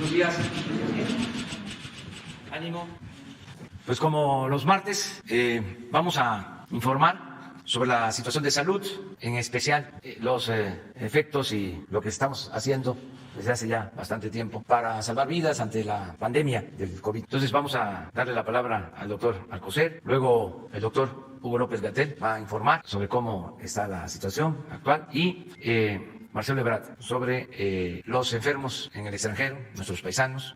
Buenos días. Ánimo. Pues como los martes, vamos a informar sobre la situación de salud, en especial los efectos y lo que estamos haciendo desde hace ya bastante tiempo para salvar vidas ante la pandemia del COVID. Entonces vamos a darle la palabra al doctor Alcocer, luego el doctor Hugo López-Gatell va a informar sobre cómo está la situación actual y Marcelo Ebrard sobre los enfermos en el extranjero, nuestros paisanos,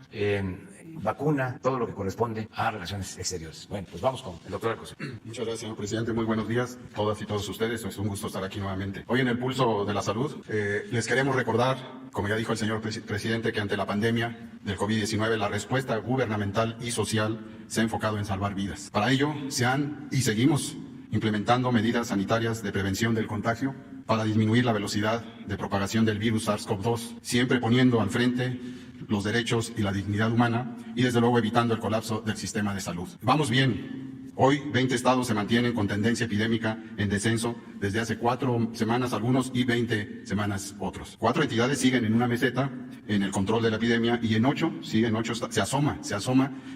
vacuna, todo lo que corresponde a relaciones exteriores. Bueno, pues vamos con el doctor Alcocer. Muchas gracias, señor presidente. Muy buenos días a todas y todos ustedes. Es un gusto estar aquí nuevamente. Hoy en el Pulso de la Salud les queremos recordar, como ya dijo el señor presidente, que ante la pandemia del COVID-19 la respuesta gubernamental y social se ha enfocado en salvar vidas. Para ello se han y seguimos implementando medidas sanitarias de prevención del contagio para disminuir la velocidad de propagación del virus SARS-CoV-2, siempre poniendo al frente los derechos y la dignidad humana y desde luego evitando el colapso del sistema de salud. Vamos bien. Hoy 20 estados se mantienen con tendencia epidémica en descenso desde hace 4 semanas algunos y 20 semanas otros. 4 entidades siguen en una meseta en el control de la epidemia y en 8 se asoma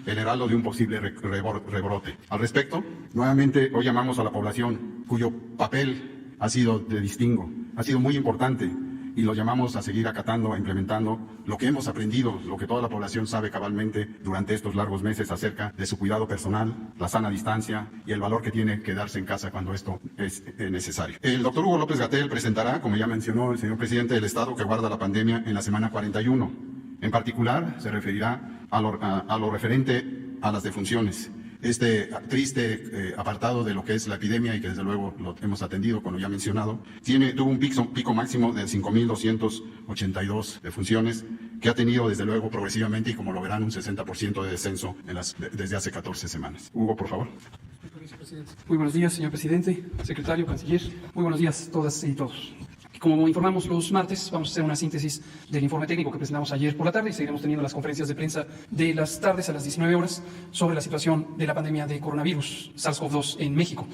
el heraldo de un posible rebrote. Al respecto, nuevamente hoy llamamos a la población cuyo papel ha sido de distingo, ha sido muy importante, y lo llamamos a seguir acatando e implementando lo que hemos aprendido, lo que toda la población sabe cabalmente durante estos largos meses acerca de su cuidado personal, la sana distancia y el valor que tiene quedarse en casa cuando esto es necesario. El doctor Hugo López-Gatell presentará, como ya mencionó el señor presidente, el estado que guarda la pandemia en la semana 41. En particular, se referirá a lo referente a las defunciones. Este triste apartado de lo que es la epidemia y que desde luego lo hemos atendido, como ya mencionado, tuvo un pico máximo de 5.282 defunciones, que ha tenido desde luego progresivamente y como lo verán un 60% de descenso desde hace 14 semanas. Hugo, por favor. Muy buenos días, señor presidente, secretario, canciller. Muy buenos días todas y todos. Como informamos los martes, vamos a hacer una síntesis del informe técnico que presentamos ayer por la tarde y seguiremos teniendo las conferencias de prensa de las tardes a las 19 horas sobre la situación de la pandemia de coronavirus SARS-CoV-2 en México.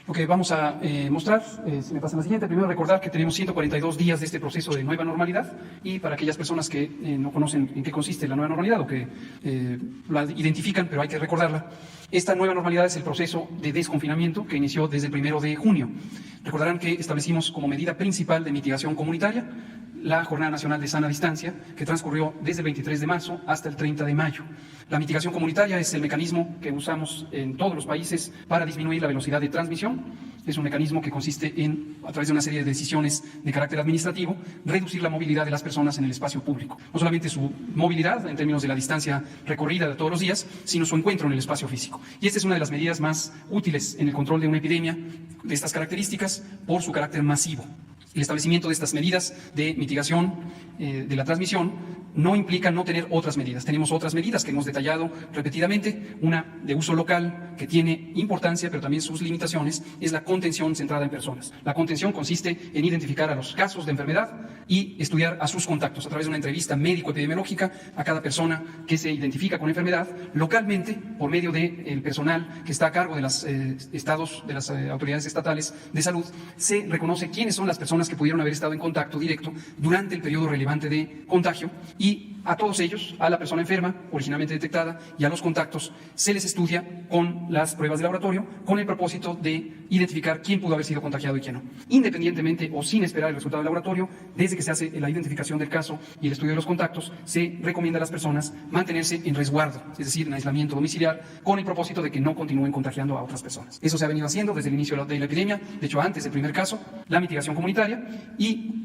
Lo que vamos a mostrar, si me pasan la siguiente, primero recordar que tenemos 142 días de este proceso de nueva normalidad y para aquellas personas que no conocen en qué consiste la nueva normalidad o que la identifican, pero hay que recordarla, esta nueva normalidad es el proceso de desconfinamiento que inició desde el 1 de junio. Recordarán que establecimos como medida principal de mitigación comunitaria la Jornada Nacional de Sana Distancia, que transcurrió desde el 23 de marzo hasta el 30 de mayo. La mitigación comunitaria es el mecanismo que usamos en todos los países para disminuir la velocidad de transmisión. Es un mecanismo que consiste en, a través de una serie de decisiones de carácter administrativo, reducir la movilidad de las personas en el espacio público. No solamente su movilidad en términos de la distancia recorrida de todos los días, sino su encuentro en el espacio físico. Y esta es una de las medidas más útiles en el control de una epidemia de estas características por su carácter masivo. El establecimiento de estas medidas de mitigación de la transmisión no implica no tener otras medidas. Tenemos otras medidas que hemos detallado repetidamente. Una de uso local que tiene importancia, pero también sus limitaciones, es la contención centrada en personas. La contención consiste en identificar a los casos de enfermedad y estudiar a sus contactos a través de una entrevista médico-epidemiológica a cada persona que se identifica con enfermedad localmente por medio del personal que está a cargo de los estados, de las autoridades estatales de salud. Se reconoce quiénes son las personas que pudieron haber estado en contacto directo durante el periodo relevante de contagio y a todos ellos, a la persona enferma originalmente detectada y a los contactos, se les estudia con las pruebas de laboratorio con el propósito de identificar quién pudo haber sido contagiado y quién no. Independientemente o sin esperar el resultado del laboratorio, desde que se hace la identificación del caso y el estudio de los contactos, se recomienda a las personas mantenerse en resguardo, es decir, en aislamiento domiciliar, con el propósito de que no continúen contagiando a otras personas. Eso se ha venido haciendo desde el inicio de la epidemia, de hecho antes del primer caso, la mitigación comunitaria y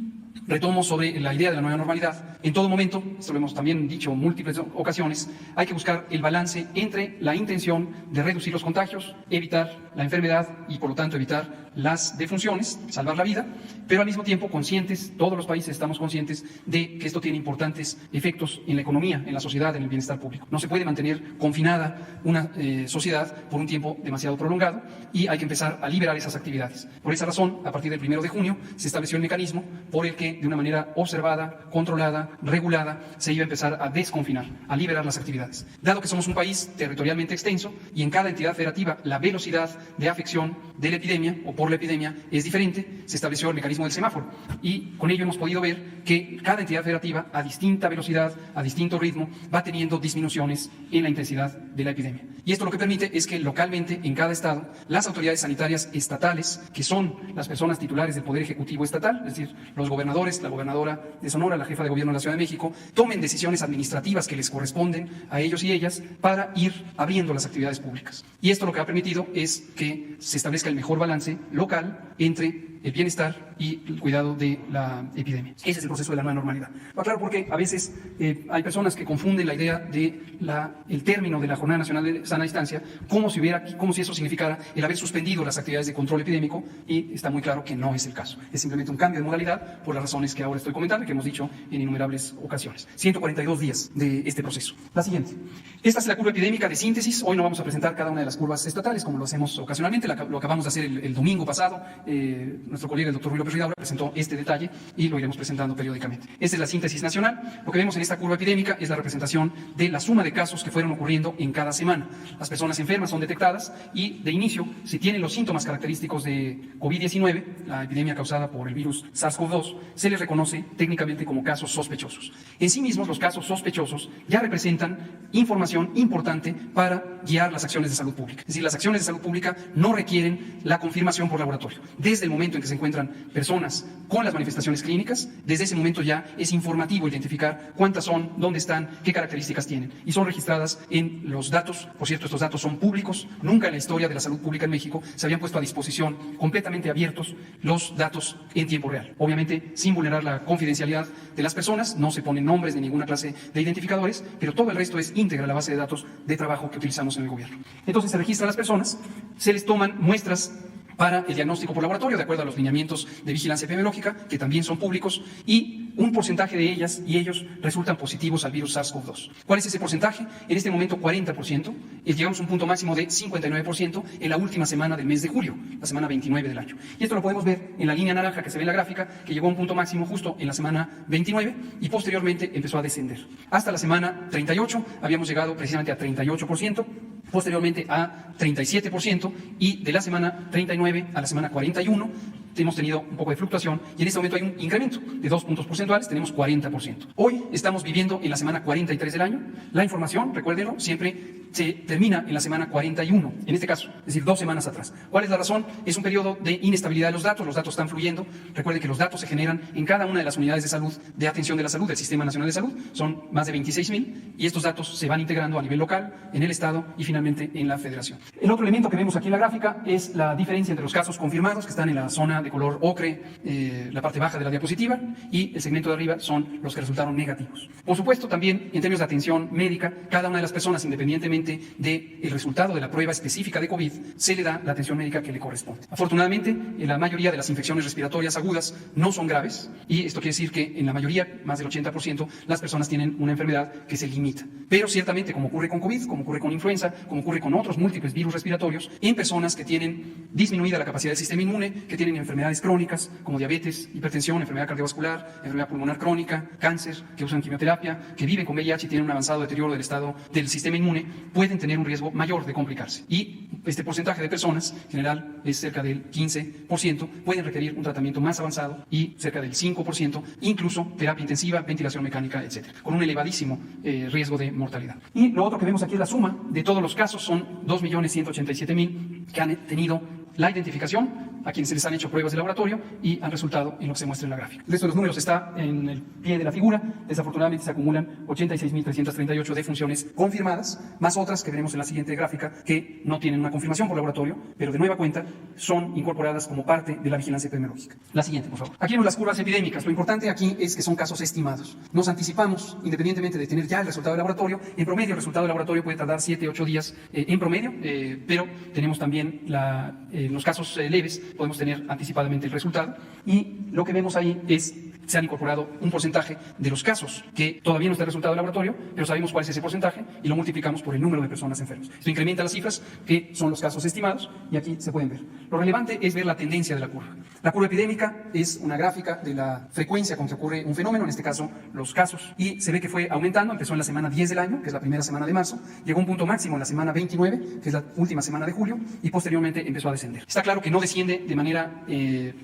retomo sobre la idea de la nueva normalidad. En todo momento, esto lo hemos también dicho en múltiples ocasiones, hay que buscar el balance entre la intención de reducir los contagios, evitar la enfermedad y por lo tanto evitar las defunciones, salvar la vida, pero al mismo tiempo conscientes, todos los países estamos conscientes de que esto tiene importantes efectos en la economía, en la sociedad, en el bienestar público. No se puede mantener confinada una sociedad por un tiempo demasiado prolongado y hay que empezar a liberar esas actividades. Por esa razón, a partir del 1 de junio, se estableció el mecanismo por el que de una manera observada, controlada, regulada, se iba a empezar a desconfinar, a liberar las actividades. Dado que somos un país territorialmente extenso y en cada entidad federativa la velocidad de afección de la epidemia o por la epidemia es diferente, se estableció el mecanismo del semáforo y con ello hemos podido ver que cada entidad federativa a distinta velocidad, a distinto ritmo, va teniendo disminuciones en la intensidad de la epidemia. Y esto lo que permite es que localmente en cada estado las autoridades sanitarias estatales, que son las personas titulares del Poder Ejecutivo estatal, es decir, los gobernadores, la gobernadora de Sonora, la jefa de gobierno de la Ciudad de México, tomen decisiones administrativas que les corresponden a ellos y ellas para ir abriendo las actividades públicas. Y esto lo que ha permitido es que se establezca el mejor balance local entre el bienestar y el cuidado de la epidemia. Ese es el proceso de la nueva normalidad. Lo aclaro porque a veces hay personas que confunden la idea de el término de la Jornada Nacional de Sana Distancia como si eso significara el haber suspendido las actividades de control epidémico, y está muy claro que no es el caso. Es simplemente un cambio de modalidad por las razones que ahora estoy comentando y que hemos dicho en innumerables ocasiones. 142 días de este proceso. La siguiente. Esta es la curva epidémica de síntesis. Hoy no vamos a presentar cada una de las curvas estatales como lo hacemos ocasionalmente. Lo acabamos de hacer el domingo pasado. Nuestro colega el doctor Ruy López Ridaura presentó este detalle y lo iremos presentando periódicamente. Esta es la síntesis nacional. Lo que vemos en esta curva epidémica es la representación de la suma de casos que fueron ocurriendo en cada semana. Las personas enfermas son detectadas y de inicio, si tienen los síntomas característicos de COVID-19, la epidemia causada por el virus SARS-CoV-2, se les reconoce técnicamente como casos sospechosos. En sí mismos, los casos sospechosos ya representan información importante para guiar las acciones de salud pública. Es decir, las acciones de salud pública no requieren la confirmación por laboratorio. Desde el momento en que se encuentran personas con las manifestaciones clínicas, desde ese momento ya es informativo identificar cuántas son, dónde están, qué características tienen. Y son registradas en los datos. Por cierto, estos datos son públicos. Nunca en la historia de la salud pública en México se habían puesto a disposición completamente abiertos los datos en tiempo real. Obviamente, sin vulnerar la confidencialidad de las personas, no se ponen nombres ni ninguna clase de identificadores, pero todo el resto es íntegra la base de datos de trabajo que utilizamos en el gobierno. Entonces se registran las personas, se les toman muestras para el diagnóstico por laboratorio, de acuerdo a los lineamientos de vigilancia epidemiológica, que también son públicos, y un porcentaje de ellas y ellos resultan positivos al virus SARS-CoV-2. ¿Cuál es ese porcentaje? En este momento 40%, llegamos a un punto máximo de 59% en la última semana del mes de julio, la semana 29 del año. Y esto lo podemos ver en la línea naranja que se ve en la gráfica, que llegó a un punto máximo justo en la semana 29 y posteriormente empezó a descender. Hasta la semana 38 habíamos llegado precisamente a 38%, posteriormente a 37%, y de la semana 39 a la semana 41 hemos tenido un poco de fluctuación y en este momento hay un incremento de 2 puntos porcentuales, tenemos 40%. Hoy estamos viviendo en la semana 43 del año. La información, recuérdenlo, siempre se termina en la semana 41, en este caso, es decir, 2 semanas atrás. ¿Cuál es la razón? Es un periodo de inestabilidad de los datos están fluyendo. Recuerden que los datos se generan en cada una de las unidades de salud, de atención de la salud, del Sistema Nacional de Salud, son más de 26,000, y estos datos se van integrando a nivel local, en el Estado y finalmente en la Federación. El otro elemento que vemos aquí en la gráfica es la diferencia entre los casos confirmados, que están en la zona de color ocre, la parte baja de la diapositiva, y el segmento de arriba son los que resultaron negativos. Por supuesto, también en términos de atención médica, cada una de las personas, independientemente del resultado de la prueba específica de COVID, se le da la atención médica que le corresponde. Afortunadamente, en la mayoría de las infecciones respiratorias agudas no son graves, y esto quiere decir que en la mayoría, más del 80%, las personas tienen una enfermedad que se limita. Pero ciertamente, como ocurre con COVID, como ocurre con influenza, como ocurre con otros múltiples virus respiratorios, en personas que tienen disminuida la capacidad del sistema inmune, que tienen enfermedades crónicas como diabetes, hipertensión, enfermedad cardiovascular, enfermedad pulmonar crónica, cáncer, que usan quimioterapia, que viven con VIH y tienen un avanzado deterioro del estado del sistema inmune, pueden tener un riesgo mayor de complicarse. Y este porcentaje de personas, en general es cerca del 15%, pueden requerir un tratamiento más avanzado, y cerca del 5%, incluso terapia intensiva, ventilación mecánica, etc., con un elevadísimo riesgo de mortalidad. Y lo otro que vemos aquí es la suma de todos los casos, son 2.187.000 que han tenido la identificación, a quienes se les han hecho pruebas de laboratorio y han resultado en lo que se muestra en la gráfica. El resto de los números está en el pie de la figura. Desafortunadamente se acumulan 86.338 defunciones confirmadas, más otras que veremos en la siguiente gráfica que no tienen una confirmación por laboratorio, pero de nueva cuenta son incorporadas como parte de la vigilancia epidemiológica. La siguiente, por favor. Aquí vemos las curvas epidémicas. Lo importante aquí es que son casos estimados. Nos anticipamos, independientemente de tener ya el resultado de laboratorio. En promedio, el resultado de laboratorio puede tardar 7-8 días en promedio, pero tenemos también los casos leves, podemos tener anticipadamente el resultado, y lo que vemos ahí es se han incorporado un porcentaje de los casos que todavía no está el resultado del laboratorio, pero sabemos cuál es ese porcentaje y lo multiplicamos por el número de personas enfermas. Esto incrementa las cifras, que son los casos estimados, y aquí se pueden ver. Lo relevante es ver la tendencia de la curva. La curva epidémica es una gráfica de la frecuencia con que ocurre un fenómeno, en este caso los casos, y se ve que fue aumentando. Empezó en la semana 10 del año, que es la primera semana de marzo, llegó a un punto máximo en la semana 29, que es la última semana de julio, y posteriormente empezó a descender. Está claro que no desciende sube de manera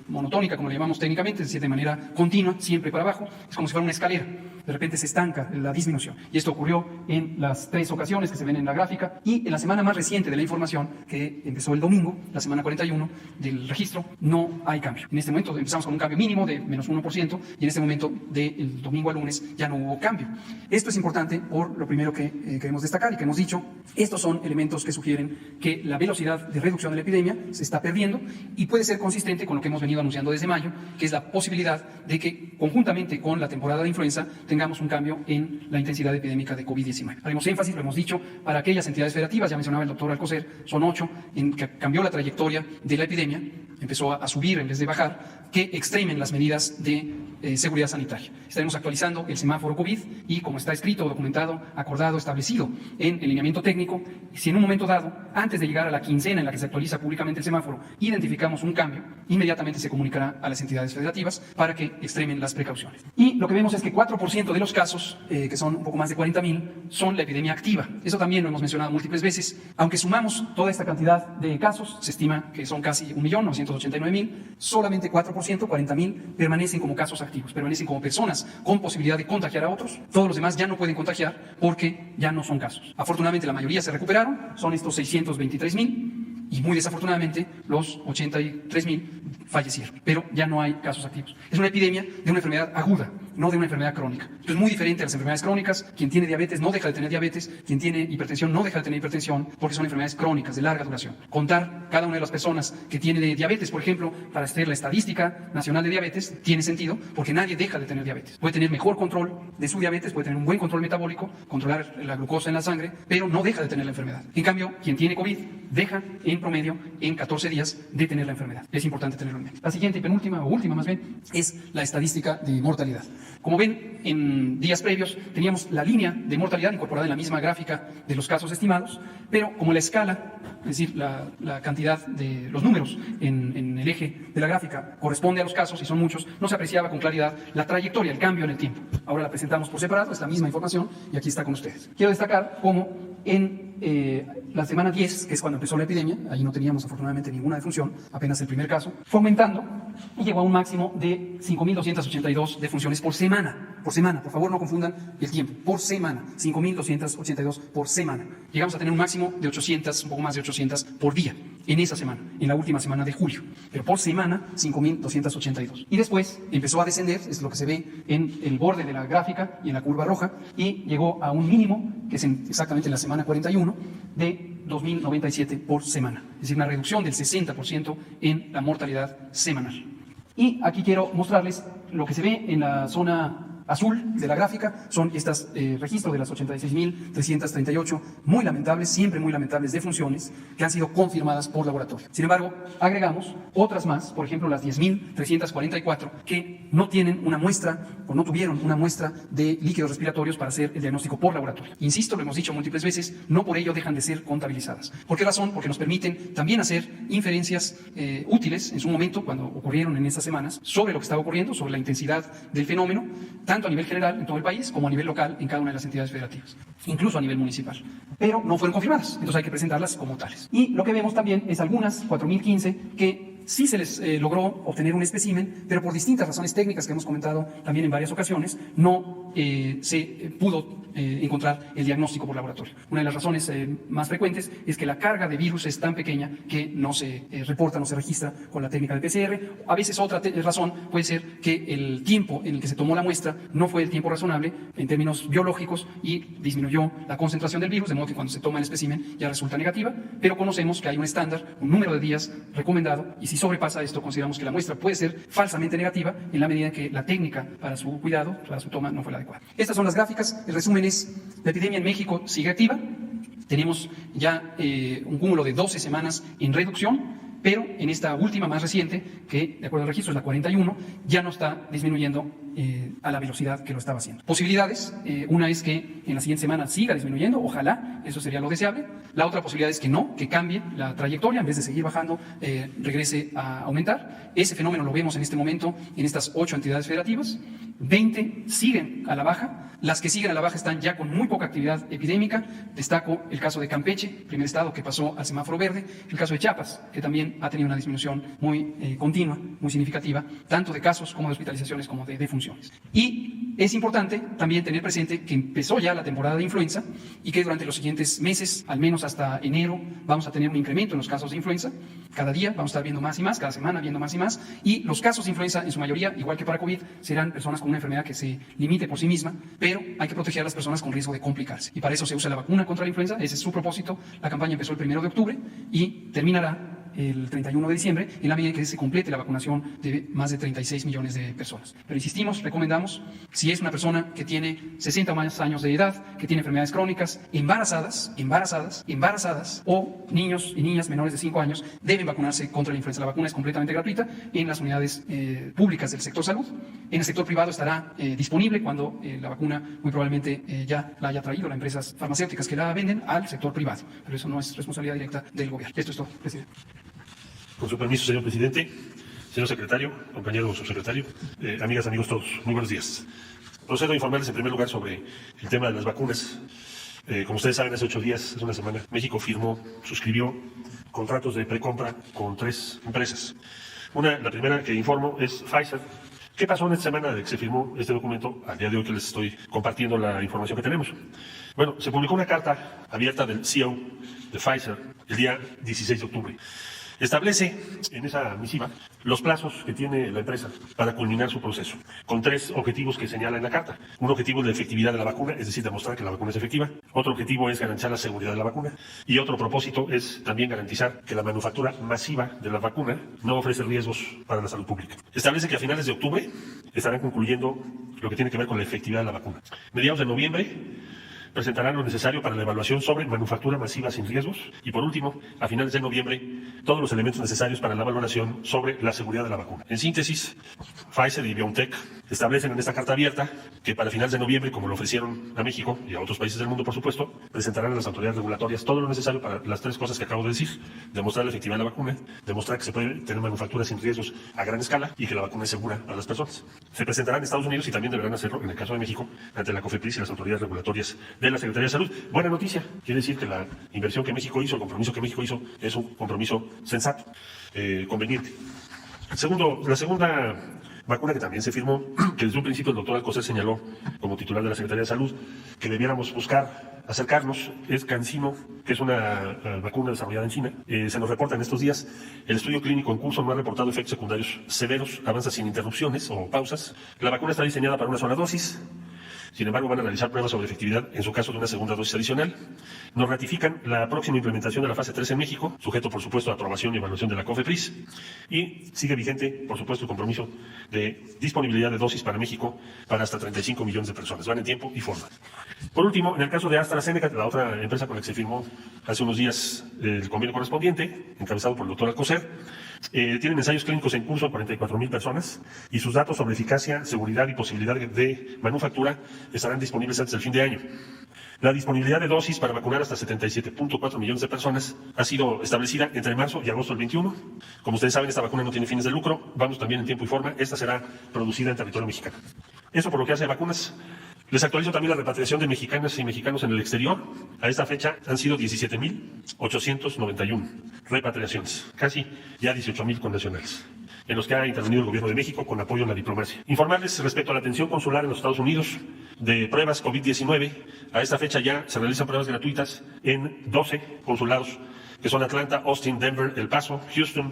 monotónica, como le llamamos técnicamente, es decir, de manera continua, siempre para abajo. Es como si fuera una escalera. De repente se estanca la disminución. Y esto ocurrió en las 3 ocasiones que se ven en la gráfica. Y en la semana más reciente de la información, que empezó el domingo, la semana 41 del registro, no hay cambio. En este momento empezamos con un cambio mínimo de menos 1%, y en este momento, del domingo al lunes, ya no hubo cambio. Esto es importante por lo primero que queremos destacar y que hemos dicho. Estos son elementos que sugieren que la velocidad de reducción de la epidemia se está perdiendo y puede ser consistente con lo que hemos venido anunciando desde mayo, que es la posibilidad de que, conjuntamente con la temporada de influenza, tengamos un cambio en la intensidad epidémica de COVID-19. Haremos énfasis, lo hemos dicho, para aquellas entidades federativas, ya mencionaba el doctor Alcocer, son 8, en que cambió la trayectoria de la epidemia, empezó a subir en vez de bajar, que extremen las medidas de seguridad sanitaria. Estaremos actualizando el semáforo COVID y, como está escrito, documentado, acordado, establecido en el lineamiento técnico, si en un momento dado, antes de llegar a la quincena en la que se actualiza públicamente el semáforo, identificamos un cambio, inmediatamente se comunicará a las entidades federativas para que extremen las precauciones. Y lo que vemos es que 4% de los casos, que son un poco más de 40.000, son la epidemia activa. Eso también lo hemos mencionado múltiples veces. Aunque sumamos toda esta cantidad de casos, se estima que son casi 1.989.000, solamente 4%, 40.000, permanecen como casos activos, permanecen como personas con posibilidad de contagiar a otros. Todos los demás ya no pueden contagiar porque ya no son casos. Afortunadamente la mayoría se recuperaron, son estos 623.000, y muy desafortunadamente los 83.000 fallecieron, pero ya no hay casos activos. Es una epidemia de una enfermedad aguda, no de una enfermedad crónica. Esto es muy diferente a las enfermedades crónicas. Quien tiene diabetes no deja de tener diabetes, quien tiene hipertensión no deja de tener hipertensión, porque son enfermedades crónicas de larga duración. Contar cada una de las personas que tiene de diabetes, por ejemplo, para hacer la estadística nacional de diabetes, tiene sentido, porque nadie deja de tener diabetes. Puede tener mejor control de su diabetes, puede tener un buen control metabólico, controlar la glucosa en la sangre, pero no deja de tener la enfermedad. En cambio, quien tiene COVID deja en promedio en 14 días de tener la enfermedad. Es importante tenerlo en mente. La siguiente y penúltima, o última más bien, es la estadística de mortalidad. Como ven, en días previos teníamos la línea de mortalidad incorporada en la misma gráfica de los casos estimados, pero como la escala, es decir, la cantidad de los números en el eje de la gráfica corresponde a los casos, y son muchos, no se apreciaba con claridad la trayectoria, el cambio en el tiempo. Ahora la presentamos por separado, es la misma información, y aquí está con ustedes. Quiero destacar cómo en la semana 10, que es cuando empezó la epidemia, ahí no teníamos afortunadamente ninguna defunción, apenas el primer caso, fue aumentando y llegó a un máximo de 5.282 defunciones por semana. Por semana, por favor no confundan el tiempo, por semana, 5.282 por semana. Llegamos a tener un máximo de 800, un poco más de 800 por día, en esa semana, en la última semana de julio. Pero por semana, 5.282. Y después empezó a descender, es lo que se ve en el borde de la gráfica y en la curva roja, y llegó a un mínimo, que es exactamente en la semana 41, de 2.097 por semana. Es decir, una reducción del 60% en la mortalidad semanal. Y aquí quiero mostrarles lo que se ve en la zona azul de la gráfica. Son estos registros de las 86.338 muy lamentables, siempre muy lamentables defunciones que han sido confirmadas por laboratorio. Sin embargo, agregamos otras más, por ejemplo las 10.344 que no tienen una muestra o no tuvieron una muestra de líquidos respiratorios para hacer el diagnóstico por laboratorio. Insisto, lo hemos dicho múltiples veces, no por ello dejan de ser contabilizadas. ¿Por qué razón? Porque nos permiten también hacer inferencias útiles en su momento, cuando ocurrieron en estas semanas, sobre lo que estaba ocurriendo, sobre la intensidad del fenómeno, tanto a nivel general en todo el país como a nivel local en cada una de las entidades federativas, incluso a nivel municipal. Pero no fueron confirmadas, entonces hay que presentarlas como tales. Y lo que vemos también es algunas, 4.015, que sí se les logró obtener un espécimen, pero por distintas razones técnicas que hemos comentado también en varias ocasiones, no se pudo encontrar el diagnóstico por laboratorio. Una de las razones más frecuentes es que la carga de virus es tan pequeña que no se reporta, no se registra con la técnica de PCR. A veces otra razón puede ser que el tiempo en el que se tomó la muestra no fue el tiempo razonable en términos biológicos y disminuyó la concentración del virus, de modo que cuando se toma el espécimen ya resulta negativa, pero conocemos que hay un estándar, un número de días recomendado, y si sobrepasa esto, consideramos que la muestra puede ser falsamente negativa en la medida en que la técnica para su cuidado, para su toma, no fue la adecuada. Estas son las gráficas. El resumen es: la epidemia en México sigue activa. Tenemos ya un cúmulo de 12 semanas en reducción, pero en esta última más reciente, que de acuerdo al registro es la 41, ya no está disminuyendo a la velocidad que lo estaba haciendo. Posibilidades, una es que en la siguiente semana siga disminuyendo, ojalá, eso sería lo deseable. La otra posibilidad es que no, que cambie la trayectoria, en vez de seguir bajando, regrese a aumentar. Ese fenómeno lo vemos en este momento en estas 8 entidades federativas. 20 siguen a la baja. Las que siguen a la baja están ya con muy poca actividad epidémica. Destaco el caso de Campeche, primer estado que pasó al semáforo verde, el caso de Chiapas, que también ha tenido una disminución muy continua, muy significativa, tanto de casos como de hospitalizaciones como de defunciones. Y es importante también tener presente que empezó ya la temporada de influenza y que durante los siguientes meses, al menos hasta enero, vamos a tener un incremento en los casos de influenza. Cada día vamos a estar viendo más y más, cada semana viendo más y más, y los casos de influenza, en su mayoría, igual que para COVID, serán personas con una enfermedad que se limite por sí misma, pero hay que proteger a las personas con riesgo de complicarse. Y para eso se usa la vacuna contra la influenza, ese es su propósito. La campaña empezó el 1 de octubre y terminará el 31 de diciembre, en la medida en que se complete la vacunación de más de 36 millones de personas. Pero insistimos, recomendamos, si es una persona que tiene 60 o más años de edad, que tiene enfermedades crónicas, embarazadas, o niños y niñas menores de 5 años, deben vacunarse contra la influenza. La vacuna es completamente gratuita en las unidades públicas del sector salud. En el sector privado estará disponible cuando la vacuna muy probablemente ya la haya traído las empresas farmacéuticas que la venden al sector privado. Pero eso no es responsabilidad directa del gobierno. Esto es todo, presidente. Con su permiso, señor presidente, señor secretario, compañero subsecretario, amigas, amigos todos, muy buenos días. Procedo a informarles en primer lugar sobre el tema de las vacunas. Como ustedes saben, hace 8 días, hace una semana, México suscribió contratos de precompra con 3 empresas. La primera que informo es Pfizer. ¿Qué pasó en esta semana de que se firmó este documento? Al día de hoy que les estoy compartiendo la información que tenemos. Bueno, se publicó una carta abierta del CEO de Pfizer el día 16 de octubre. Establece en esa misiva los plazos que tiene la empresa para culminar su proceso, con 3 objetivos que señala en la carta. Un objetivo es la efectividad de la vacuna, es decir, demostrar que la vacuna es efectiva. Otro objetivo es garantizar la seguridad de la vacuna. Y otro propósito es también garantizar que la manufactura masiva de la vacuna no ofrece riesgos para la salud pública. Establece que a finales de octubre estarán concluyendo lo que tiene que ver con la efectividad de la vacuna. Mediados de noviembre presentarán lo necesario para la evaluación sobre manufactura masiva sin riesgos y, por último, a finales de noviembre, todos los elementos necesarios para la valoración sobre la seguridad de la vacuna. En síntesis, Pfizer y BioNTech establecen en esta carta abierta que para finales de noviembre, como lo ofrecieron a México y a otros países del mundo, por supuesto, presentarán a las autoridades regulatorias todo lo necesario para las 3 cosas que acabo de decir: demostrar la efectividad de la vacuna, demostrar que se puede tener manufactura sin riesgos a gran escala y que la vacuna es segura para las personas. Se presentarán en Estados Unidos y también deberán hacerlo, en el caso de México, ante la COFEPRIS y las autoridades regulatorias de la Secretaría de Salud. Buena noticia, quiere decir que la inversión que México hizo, el compromiso que México hizo, es un compromiso sensato, conveniente. La segunda vacuna que también se firmó, que desde un principio el doctor Alcocer señaló como titular de la Secretaría de Salud que debiéramos buscar acercarnos, es CanSino, que es una vacuna desarrollada en China. Se nos reporta en estos días, el estudio clínico en curso no ha reportado efectos secundarios severos, avanza sin interrupciones o pausas. La vacuna está diseñada para una sola dosis. Sin embargo, van a realizar pruebas sobre efectividad en su caso de una segunda dosis adicional. Nos ratifican la próxima implementación de la fase 3 en México, sujeto por supuesto a aprobación y evaluación de la COFEPRIS, y sigue vigente por supuesto el compromiso de disponibilidad de dosis para México para hasta 35 millones de personas. Van en tiempo y forma. Por último, en el caso de AstraZeneca, la otra empresa con la que se firmó hace unos días el convenio correspondiente, encabezado por el doctor Alcocer, tienen ensayos clínicos en curso a 44,000 personas y sus datos sobre eficacia, seguridad y posibilidad de manufactura estarán disponibles antes del fin de año. La disponibilidad de dosis para vacunar hasta 77.4 millones de personas ha sido establecida entre marzo y agosto del 21. Como ustedes saben, esta vacuna no tiene fines de lucro, vamos también en tiempo y forma, esta será producida en territorio mexicano. Eso por lo que hace a vacunas. Les actualizo también la repatriación de mexicanas y mexicanos en el exterior. A esta fecha han sido 17.891 repatriaciones, casi ya 18,000 connacionales, en los que ha intervenido el Gobierno de México con apoyo en la diplomacia. Informarles respecto a la atención consular en los Estados Unidos de pruebas COVID-19. A esta fecha ya se realizan pruebas gratuitas en 12 consulados, que son Atlanta, Austin, Denver, El Paso, Houston,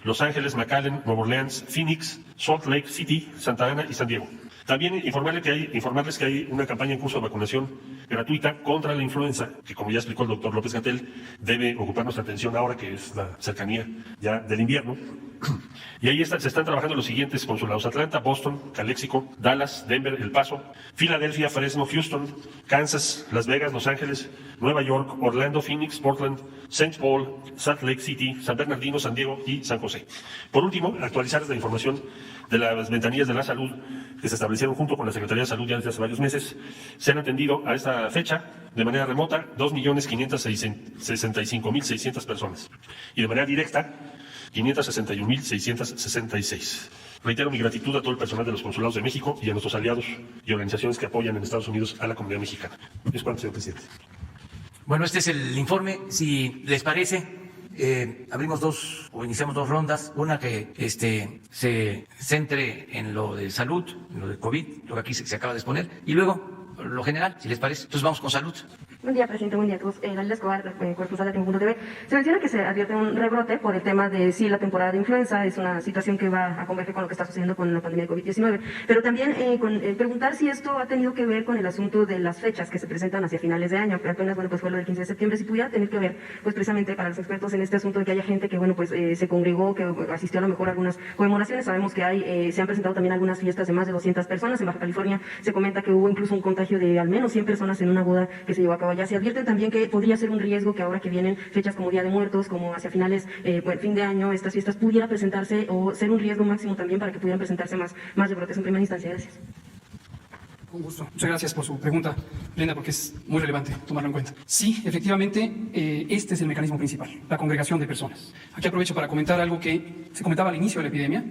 Los Ángeles, McAllen, Nueva Orleans, Phoenix, Salt Lake City, Santa Ana y San Diego. También informarles que hay una campaña en curso de vacunación gratuita contra la influenza, que como ya explicó el doctor López-Gatell, debe ocupar nuestra atención ahora que es la cercanía ya del invierno. Y ahí se están trabajando los siguientes consulados: Atlanta, Boston, Calexico, Dallas, Denver, El Paso, Filadelfia, Fresno, Houston, Kansas, Las Vegas, Los Ángeles, Nueva York, Orlando, Phoenix, Portland, St. Paul, Salt Lake City, San Bernardino, San Diego y San José. Por último, actualizarles la información de las ventanillas de la salud que se establecieron junto con la Secretaría de Salud ya desde hace varios meses, se han atendido a esta fecha de manera remota 2.565.600 personas y de manera directa 561.666. Reitero mi gratitud a todo el personal de los consulados de México y a nuestros aliados y organizaciones que apoyan en Estados Unidos a la comunidad mexicana. Es cuanto, señor presidente. Bueno, este es el informe. Si les parece, abrimos iniciamos dos rondas. Una que se centre en lo de salud, en lo de COVID, lo que aquí se acaba de exponer, y luego lo general, si les parece. Entonces vamos con salud. Buen día, presidente. Buen día a todos. Dalila Escobar, corresponsal de Tiempo.tv. Se menciona que se advierte un rebrote por el tema de si la temporada de influenza es una situación que va a converger con lo que está sucediendo con la pandemia de COVID-19. Pero también preguntar si esto ha tenido que ver con el asunto de las fechas que se presentan hacia finales de año. Apenas, pues fue lo del 15 de septiembre. Si pudiera tener que ver, pues precisamente para los expertos en este asunto de que haya gente que, se congregó, que asistió a lo mejor a algunas conmemoraciones. Sabemos que se han presentado también algunas fiestas de más de 200 personas. En Baja California se comenta que hubo incluso un contagio de al menos 100 personas en una boda que se llevó a cabo allá. Se advierten también que podría ser un riesgo que ahora que vienen fechas como Día de Muertos, como hacia finales, fin de año, estas fiestas pudiera presentarse o ser un riesgo máximo también para que pudieran presentarse más rebrotes en primera instancia. Gracias. Con gusto. Muchas gracias por su pregunta, Brenda, porque es muy relevante tomarlo en cuenta. Sí, efectivamente, este es el mecanismo principal, la congregación de personas. Aquí aprovecho para comentar algo que se comentaba al inicio de la epidemia.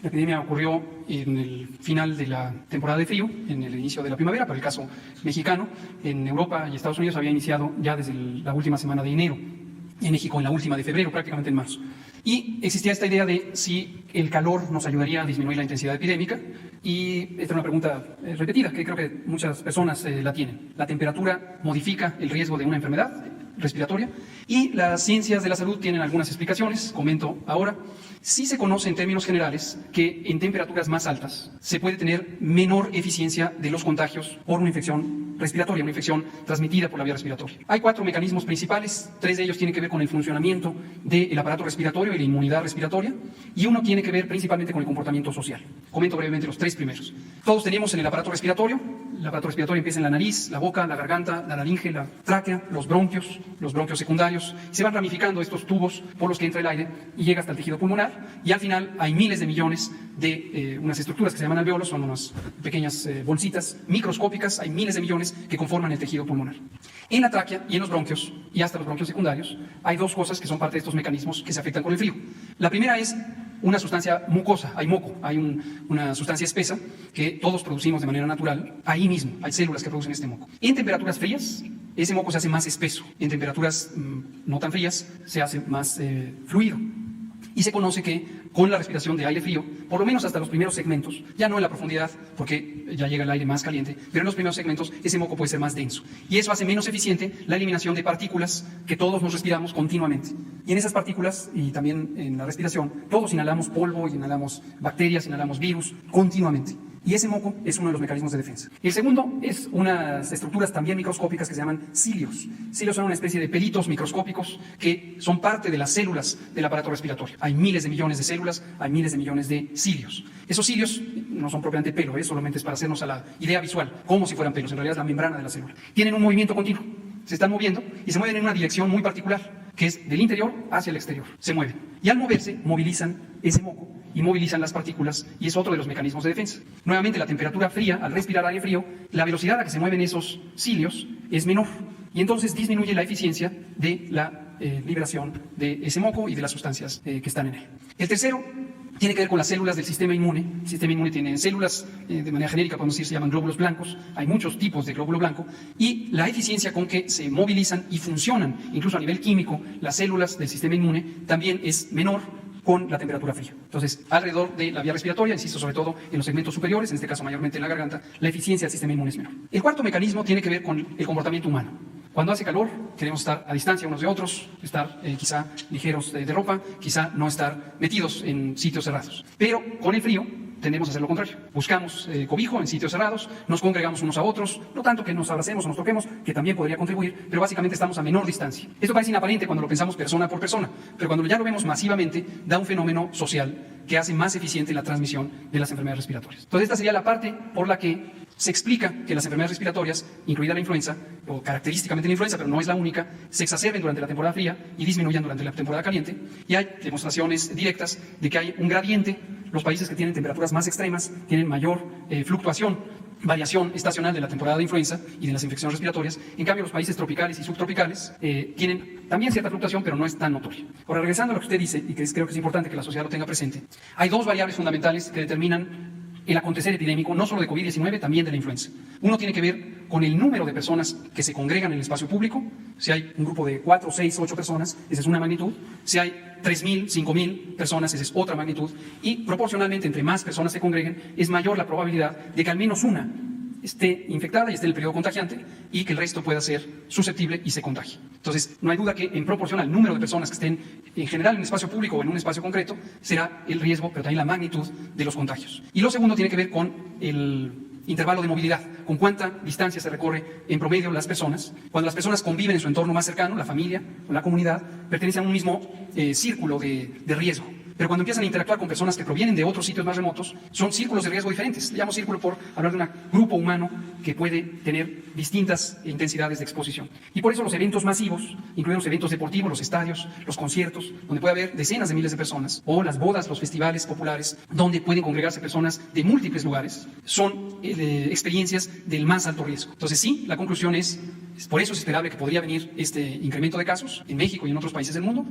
La epidemia ocurrió en el final de la temporada de frío, en el inicio de la primavera, para el caso mexicano. En Europa y Estados Unidos había iniciado ya desde la última semana de enero. En México en la última de febrero, prácticamente en marzo. Y existía esta idea de si el calor nos ayudaría a disminuir la intensidad epidémica. Y esta es una pregunta repetida, que creo que muchas personas la tienen. ¿La temperatura modifica el riesgo de una enfermedad respiratoria? Y las ciencias de la salud tienen algunas explicaciones, comento ahora. Sí se conoce en términos generales que en temperaturas más altas se puede tener menor eficiencia de los contagios por una infección respiratoria, una infección transmitida por la vía respiratoria. Hay 4 mecanismos principales, 3 de ellos tienen que ver con el funcionamiento del aparato respiratorio y la inmunidad respiratoria, y uno tiene que ver principalmente con el comportamiento social. Comento brevemente los 3 primeros. Todos tenemos en el aparato respiratorio empieza en la nariz, la boca, la garganta, la laringe, la tráquea, los bronquios secundarios, se van ramificando estos tubos por los que entra el aire y llega hasta el tejido pulmonar, y al final hay miles de millones de unas estructuras que se llaman alveolos, son unas pequeñas bolsitas microscópicas, hay miles de millones que conforman el tejido pulmonar. En la tráquea y en los bronquios, y hasta los bronquios secundarios, hay 2 cosas que son parte de estos mecanismos que se afectan con el frío. La primera es una sustancia mucosa, hay moco, hay una sustancia espesa que todos producimos de manera natural, ahí mismo, hay células que producen este moco. En temperaturas frías, ese moco se hace más espeso, en temperaturas no tan frías, se hace más fluido. Y se conoce que con la respiración de aire frío, por lo menos hasta los primeros segmentos, ya no en la profundidad, porque ya llega el aire más caliente, pero en los primeros segmentos ese moco puede ser más denso. Y eso hace menos eficiente la eliminación de partículas que todos nos respiramos continuamente. Y en esas partículas, y también en la respiración, todos inhalamos polvo, inhalamos bacterias, inhalamos virus continuamente. Y ese moco es uno de los mecanismos de defensa. El segundo es unas estructuras también microscópicas que se llaman cilios. Cilios son una especie de pelitos microscópicos que son parte de las células del aparato respiratorio. Hay miles de millones de células, hay miles de millones de cilios. Esos cilios no son propiamente pelo, solamente es para hacernos a la idea visual, como si fueran pelos. En realidad es la membrana de la célula. Tienen un movimiento continuo, se están moviendo y se mueven en una dirección muy particular, que es del interior hacia el exterior. Se mueven. Y al moverse, movilizan ese moco y movilizan las partículas, y es otro de los mecanismos de defensa. Nuevamente, la temperatura fría, al respirar aire frío, la velocidad a la que se mueven esos cilios es menor, y entonces disminuye la eficiencia de la liberación de ese moco y de las sustancias que están en él. El tercero tiene que ver con las células del sistema inmune. El sistema inmune tiene células, de manera genérica podemos decir, se llaman glóbulos blancos. Hay muchos tipos de glóbulo blanco, y la eficiencia con que se movilizan y funcionan, incluso a nivel químico, las células del sistema inmune también es menor con la temperatura fría. Entonces, alrededor de la vía respiratoria, insisto, sobre todo en los segmentos superiores, en este caso mayormente en la garganta, la eficiencia del sistema inmune es menor. El cuarto mecanismo tiene que ver con el comportamiento humano. Cuando hace calor, queremos estar a distancia unos de otros, estar quizá ligeros de ropa, quizá no estar metidos en sitios cerrados. Pero con el frío tendemos a hacer lo contrario. Buscamos cobijo en sitios cerrados, nos congregamos unos a otros, no tanto que nos abracemos o nos toquemos, que también podría contribuir, pero básicamente estamos a menor distancia. Esto parece inaparente cuando lo pensamos persona por persona, pero cuando ya lo vemos masivamente, da un fenómeno social que hace más eficiente la transmisión de las enfermedades respiratorias. Entonces, esta sería la parte por la que se explica que las enfermedades respiratorias, incluida la influenza, o característicamente la influenza, pero no es la única, se exacerben durante la temporada fría y disminuyan durante la temporada caliente. Y hay demostraciones directas de que hay un gradiente. Los países que tienen temperaturas más extremas tienen mayor fluctuación, variación estacional de la temporada de influenza y de las infecciones respiratorias. En cambio, los países tropicales y subtropicales tienen también cierta fluctuación, pero no es tan notoria. Ahora, regresando a lo que usted dice, y que creo que es importante que la sociedad lo tenga presente, hay dos variables fundamentales que determinan el acontecer epidémico, no solo de COVID-19, también de la influenza. Uno tiene que ver con el número de personas que se congregan en el espacio público. Si hay un grupo de 4, 6, 8 personas, esa es una magnitud. Si hay 3.000, 5.000 personas, esa es otra magnitud. Y proporcionalmente, entre más personas se congreguen, es mayor la probabilidad de que al menos una esté infectada y esté en el periodo contagiante y que el resto pueda ser susceptible y se contagie. Entonces, no hay duda que en proporción al número de personas que estén en general en un espacio público o en un espacio concreto, será el riesgo, pero también la magnitud de los contagios. Y lo segundo tiene que ver con el intervalo de movilidad, con cuánta distancia se recorre en promedio las personas. Cuando las personas conviven en su entorno más cercano, la familia o la comunidad, pertenecen a un mismo círculo de riesgo. Pero cuando empiezan a interactuar con personas que provienen de otros sitios más remotos, son círculos de riesgo diferentes. Le llamo círculo por hablar de un grupo humano que puede tener distintas intensidades de exposición. Y por eso los eventos masivos, incluidos los eventos deportivos, los estadios, los conciertos, donde puede haber decenas de miles de personas, o las bodas, los festivales populares, donde pueden congregarse personas de múltiples lugares, son experiencias del más alto riesgo. Entonces sí, la conclusión es, por eso es esperable que podría venir este incremento de casos en México y en otros países del mundo,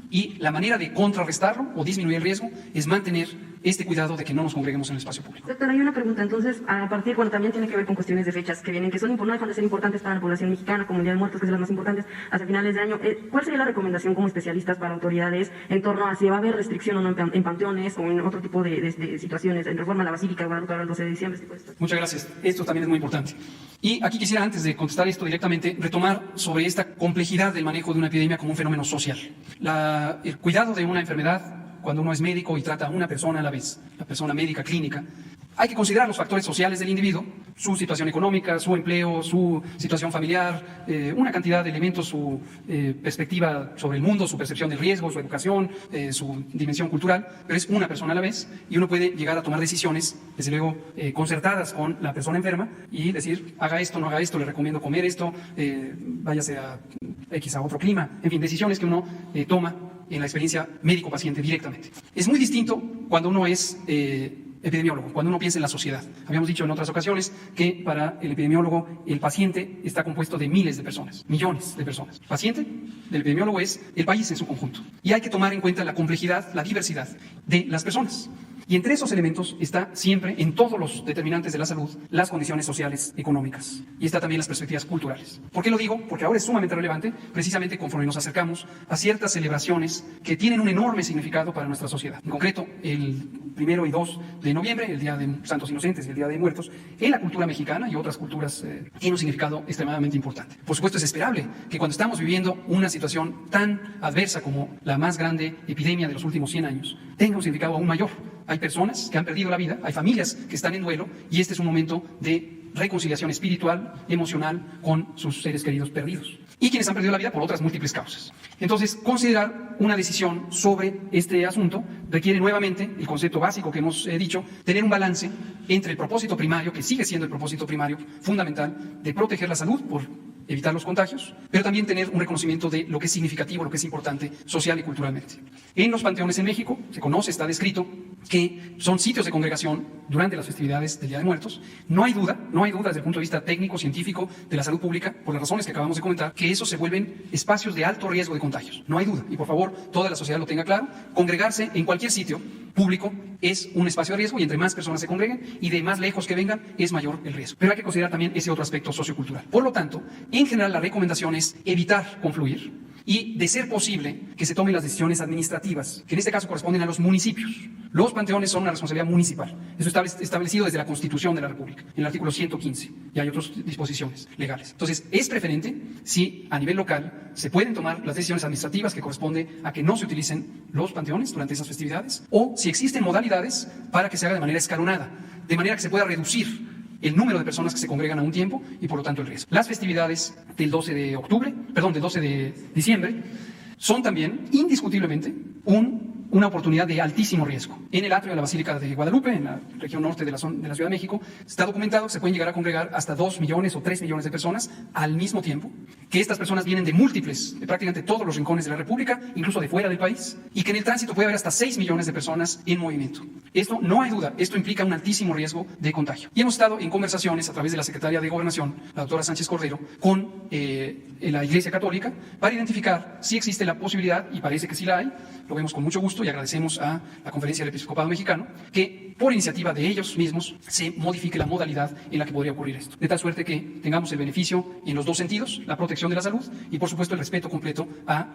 y la manera de contrarrestarlo o disminuir el riesgo es mantener este cuidado de que no nos congreguemos en el espacio público. Doctor, hay una pregunta. Entonces, a partir, bueno, también tiene que ver con cuestiones de fechas que vienen, que son no dejan de ser importantes para la población mexicana, como el Día de Muertos, que es de las más importantes, hacia finales de año. ¿Cuál sería la recomendación como especialistas para autoridades en torno a si va a haber restricción o no en panteones o en otro tipo de situaciones, en reforma a la Basílica de Guadalupe el 12 de diciembre? Tipo de esto? Muchas gracias. Esto también es muy importante. Y aquí quisiera, antes de contestar esto directamente, retomar sobre esta complejidad del manejo de una epidemia como un fenómeno social. El cuidado de una enfermedad, cuando uno es médico y trata a una persona a la vez, la persona médica clínica, hay que considerar los factores sociales del individuo, su situación económica, su empleo, su situación familiar, una cantidad de elementos, su perspectiva sobre el mundo, su percepción del riesgo, su educación, su dimensión cultural, pero es una persona a la vez y uno puede llegar a tomar decisiones, desde luego, concertadas con la persona enferma y decir, haga esto, no haga esto, le recomiendo comer esto, váyase a X a otro clima, en fin, decisiones que uno toma en la experiencia médico-paciente directamente. Es muy distinto cuando uno es epidemiólogo, cuando uno piensa en la sociedad. Habíamos dicho en otras ocasiones que para el epidemiólogo el paciente está compuesto de miles de personas, millones de personas. El paciente del epidemiólogo es el país en su conjunto. Y hay que tomar en cuenta la complejidad, la diversidad de las personas. Y entre esos elementos está siempre, en todos los determinantes de la salud, las condiciones sociales, económicas. Y está también las perspectivas culturales. ¿Por qué lo digo? Porque ahora es sumamente relevante, precisamente conforme nos acercamos a ciertas celebraciones que tienen un enorme significado para nuestra sociedad. En concreto, el 1 y 2 de noviembre, el Día de Santos Inocentes y el Día de Muertos, en la cultura mexicana y otras culturas tiene un significado extremadamente importante. Por supuesto, es esperable que cuando estamos viviendo una situación tan adversa como la más grande epidemia de los últimos 100 años, tenga un significado aún mayor. Hay personas que han perdido la vida, hay familias que están en duelo y este es un momento de reconciliación espiritual, emocional con sus seres queridos perdidos. Y quienes han perdido la vida por otras múltiples causas. Entonces, considerar una decisión sobre este asunto requiere nuevamente, el concepto básico que hemos dicho, tener un balance entre el propósito primario, que sigue siendo el propósito primario fundamental, de proteger la salud por evitar los contagios, pero también tener un reconocimiento de lo que es significativo, lo que es importante social y culturalmente. En los panteones en México se conoce, está descrito, que son sitios de congregación durante las festividades del Día de Muertos. No hay duda desde el punto de vista técnico, científico, de la salud pública, por las razones que acabamos de comentar, que esos se vuelven espacios de alto riesgo de contagios. No hay duda, y por favor, toda la sociedad lo tenga claro, congregarse en cualquier sitio público es un espacio de riesgo y entre más personas se congreguen y de más lejos que vengan es mayor el riesgo. Pero hay que considerar también ese otro aspecto sociocultural. Por lo tanto, en general la recomendación es evitar confluir y, de ser posible, que se tomen las decisiones administrativas, que en este caso corresponden a los municipios. Los panteones son una responsabilidad municipal. Eso está establecido desde la Constitución de la República, en el artículo 115, y hay otras disposiciones legales. Entonces, es preferente si a nivel local se pueden tomar las decisiones administrativas que corresponde a que no se utilicen los panteones durante esas festividades, o si existen modalidades para que se haga de manera escalonada, de manera que se pueda reducir el número de personas que se congregan a un tiempo y por lo tanto el riesgo. Las festividades del 12 de diciembre son también indiscutiblemente un una oportunidad de altísimo riesgo. En el atrio de la Basílica de Guadalupe, en la región norte de la Ciudad de México, está documentado que se pueden llegar a congregar hasta 2 millones o 3 millones de personas al mismo tiempo, que estas personas vienen de prácticamente todos los rincones de la República, incluso de fuera del país, y que en el tránsito puede haber hasta 6 millones de personas en movimiento. Esto, no hay duda, esto implica un altísimo riesgo de contagio. Y hemos estado en conversaciones a través de la Secretaria de Gobernación, la doctora Sánchez Cordero, con la Iglesia Católica para identificar si existe la posibilidad, y parece que sí la hay, lo vemos con mucho gusto y agradecemos a la Conferencia del Episcopado Mexicano, que por iniciativa de ellos mismos se modifique la modalidad en la que podría ocurrir esto. De tal suerte que tengamos el beneficio en los dos sentidos, la protección de la salud y por supuesto el respeto completo a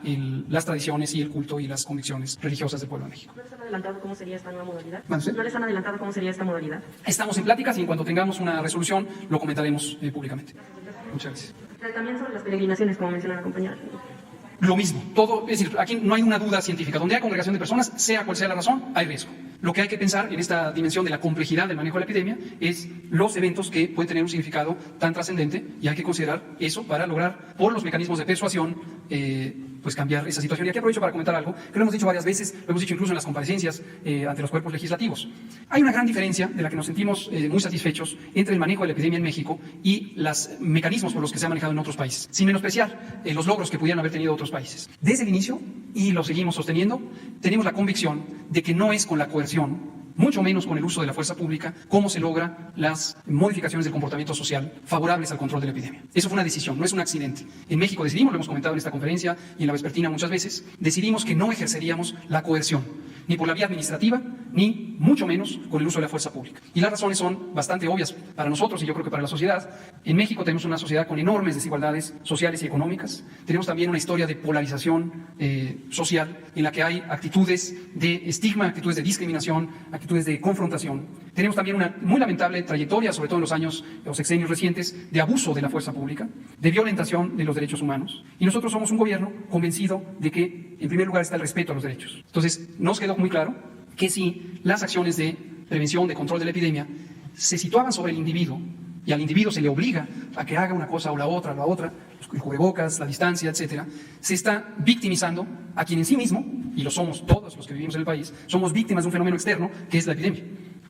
las tradiciones y el culto y las convicciones religiosas del pueblo de México. ¿No les han adelantado cómo sería esta nueva modalidad? ¿Sí? ¿No les han adelantado cómo sería esta modalidad? Estamos en pláticas y en cuanto tengamos una resolución lo comentaremos públicamente. Muchas gracias. También sobre las peregrinaciones, como menciona la compañera. Lo mismo, todo, es decir, aquí no hay una duda científica. Donde hay congregación de personas, sea cual sea la razón, hay riesgo. Lo que hay que pensar en esta dimensión de la complejidad del manejo de la epidemia es los eventos que pueden tener un significado tan trascendente, y hay que considerar eso para lograr, por los mecanismos de persuasión, pues cambiar esa situación. Y aquí aprovecho para comentar algo que lo hemos dicho varias veces, lo hemos dicho incluso en las comparecencias ante los cuerpos legislativos. Hay una gran diferencia de la que nos sentimos muy satisfechos entre el manejo de la epidemia en México y los mecanismos por los que se ha manejado en otros países, sin menospreciar los logros que pudieran haber tenido otros países. Desde el inicio, y lo seguimos sosteniendo, tenemos la convicción de que no es con la coerción, mucho menos con el uso de la fuerza pública, cómo se logra las modificaciones del comportamiento social favorables al control de la epidemia. Eso fue una decisión, no es un accidente. En México decidimos, lo hemos comentado en esta conferencia y en la vespertina muchas veces, decidimos que no ejerceríamos la coerción, ni por la vía administrativa, ni mucho menos con el uso de la fuerza pública. Y las razones son bastante obvias para nosotros y yo creo que para la sociedad. En México tenemos una sociedad con enormes desigualdades sociales y económicas. Tenemos también una historia de polarización social en la que hay actitudes de estigma, actitudes de discriminación, actitudes de confrontación. Tenemos también una muy lamentable trayectoria, sobre todo en los años o sexenios recientes, de abuso de la fuerza pública, de violentación de los derechos humanos. Y nosotros somos un gobierno convencido de que, en primer lugar, está el respeto a los derechos. Entonces, nos quedó muy claro que si las acciones de prevención, de control de la epidemia, se situaban sobre el individuo, y al individuo se le obliga a que haga una cosa o la otra, el cubrebocas, la distancia, etcétera, se está victimizando a quien en sí mismo, y lo somos todos los que vivimos en el país, somos víctimas de un fenómeno externo que es la epidemia.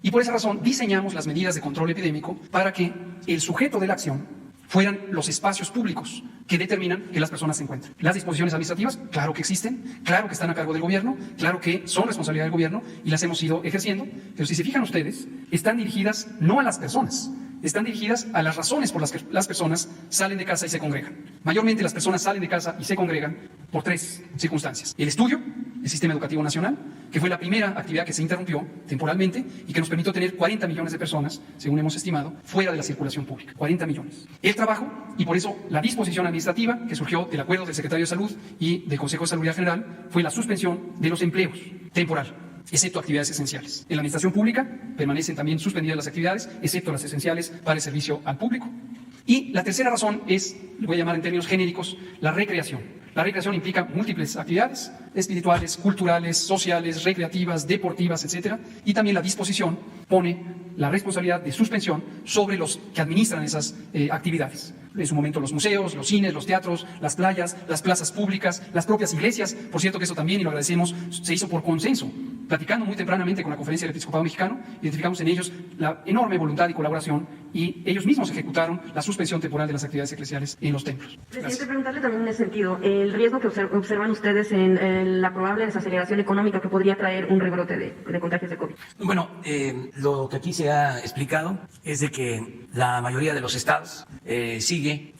Y por esa razón diseñamos las medidas de control epidémico para que el sujeto de la acción fueran los espacios públicos que determinan que las personas se encuentren. Las disposiciones administrativas, claro que existen, claro que están a cargo del gobierno, claro que son responsabilidad del gobierno y las hemos ido ejerciendo, pero si se fijan ustedes, están dirigidas no a las personas, están dirigidas a las razones por las que las personas salen de casa y se congregan. Mayormente las personas salen de casa y se congregan por 3 circunstancias. El estudio, el Sistema Educativo Nacional, que fue la primera actividad que se interrumpió temporalmente y que nos permitió tener 40 millones de personas, según hemos estimado, fuera de la circulación pública. 40 millones. El trabajo, y por eso la disposición administrativa que surgió del acuerdo del Secretario de Salud y del Consejo de Salubridad General, fue la suspensión de los empleos temporal, excepto actividades esenciales. En la administración pública permanecen también suspendidas las actividades, excepto las esenciales para el servicio al público. Y la tercera razón es, le voy a llamar en términos genéricos, la recreación. La recreación implica múltiples actividades espirituales, culturales, sociales, recreativas, deportivas, etcétera. Y también la disposición pone la responsabilidad de suspensión sobre los que administran esas actividades. En su momento los museos, los cines, los teatros, las playas, las plazas públicas, las propias iglesias. Por cierto que eso también, y lo agradecemos, se hizo por consenso. Platicando muy tempranamente con la Conferencia del Episcopado Mexicano, identificamos en ellos la enorme voluntad y colaboración y ellos mismos ejecutaron la suspensión temporal de las actividades eclesiales en los templos. Presidente, preguntarle también en ese sentido, el riesgo que observan ustedes en la probable desaceleración económica que podría traer un rebrote de contagios de COVID. Bueno, lo que aquí se ha explicado es de que la mayoría de los estados sigue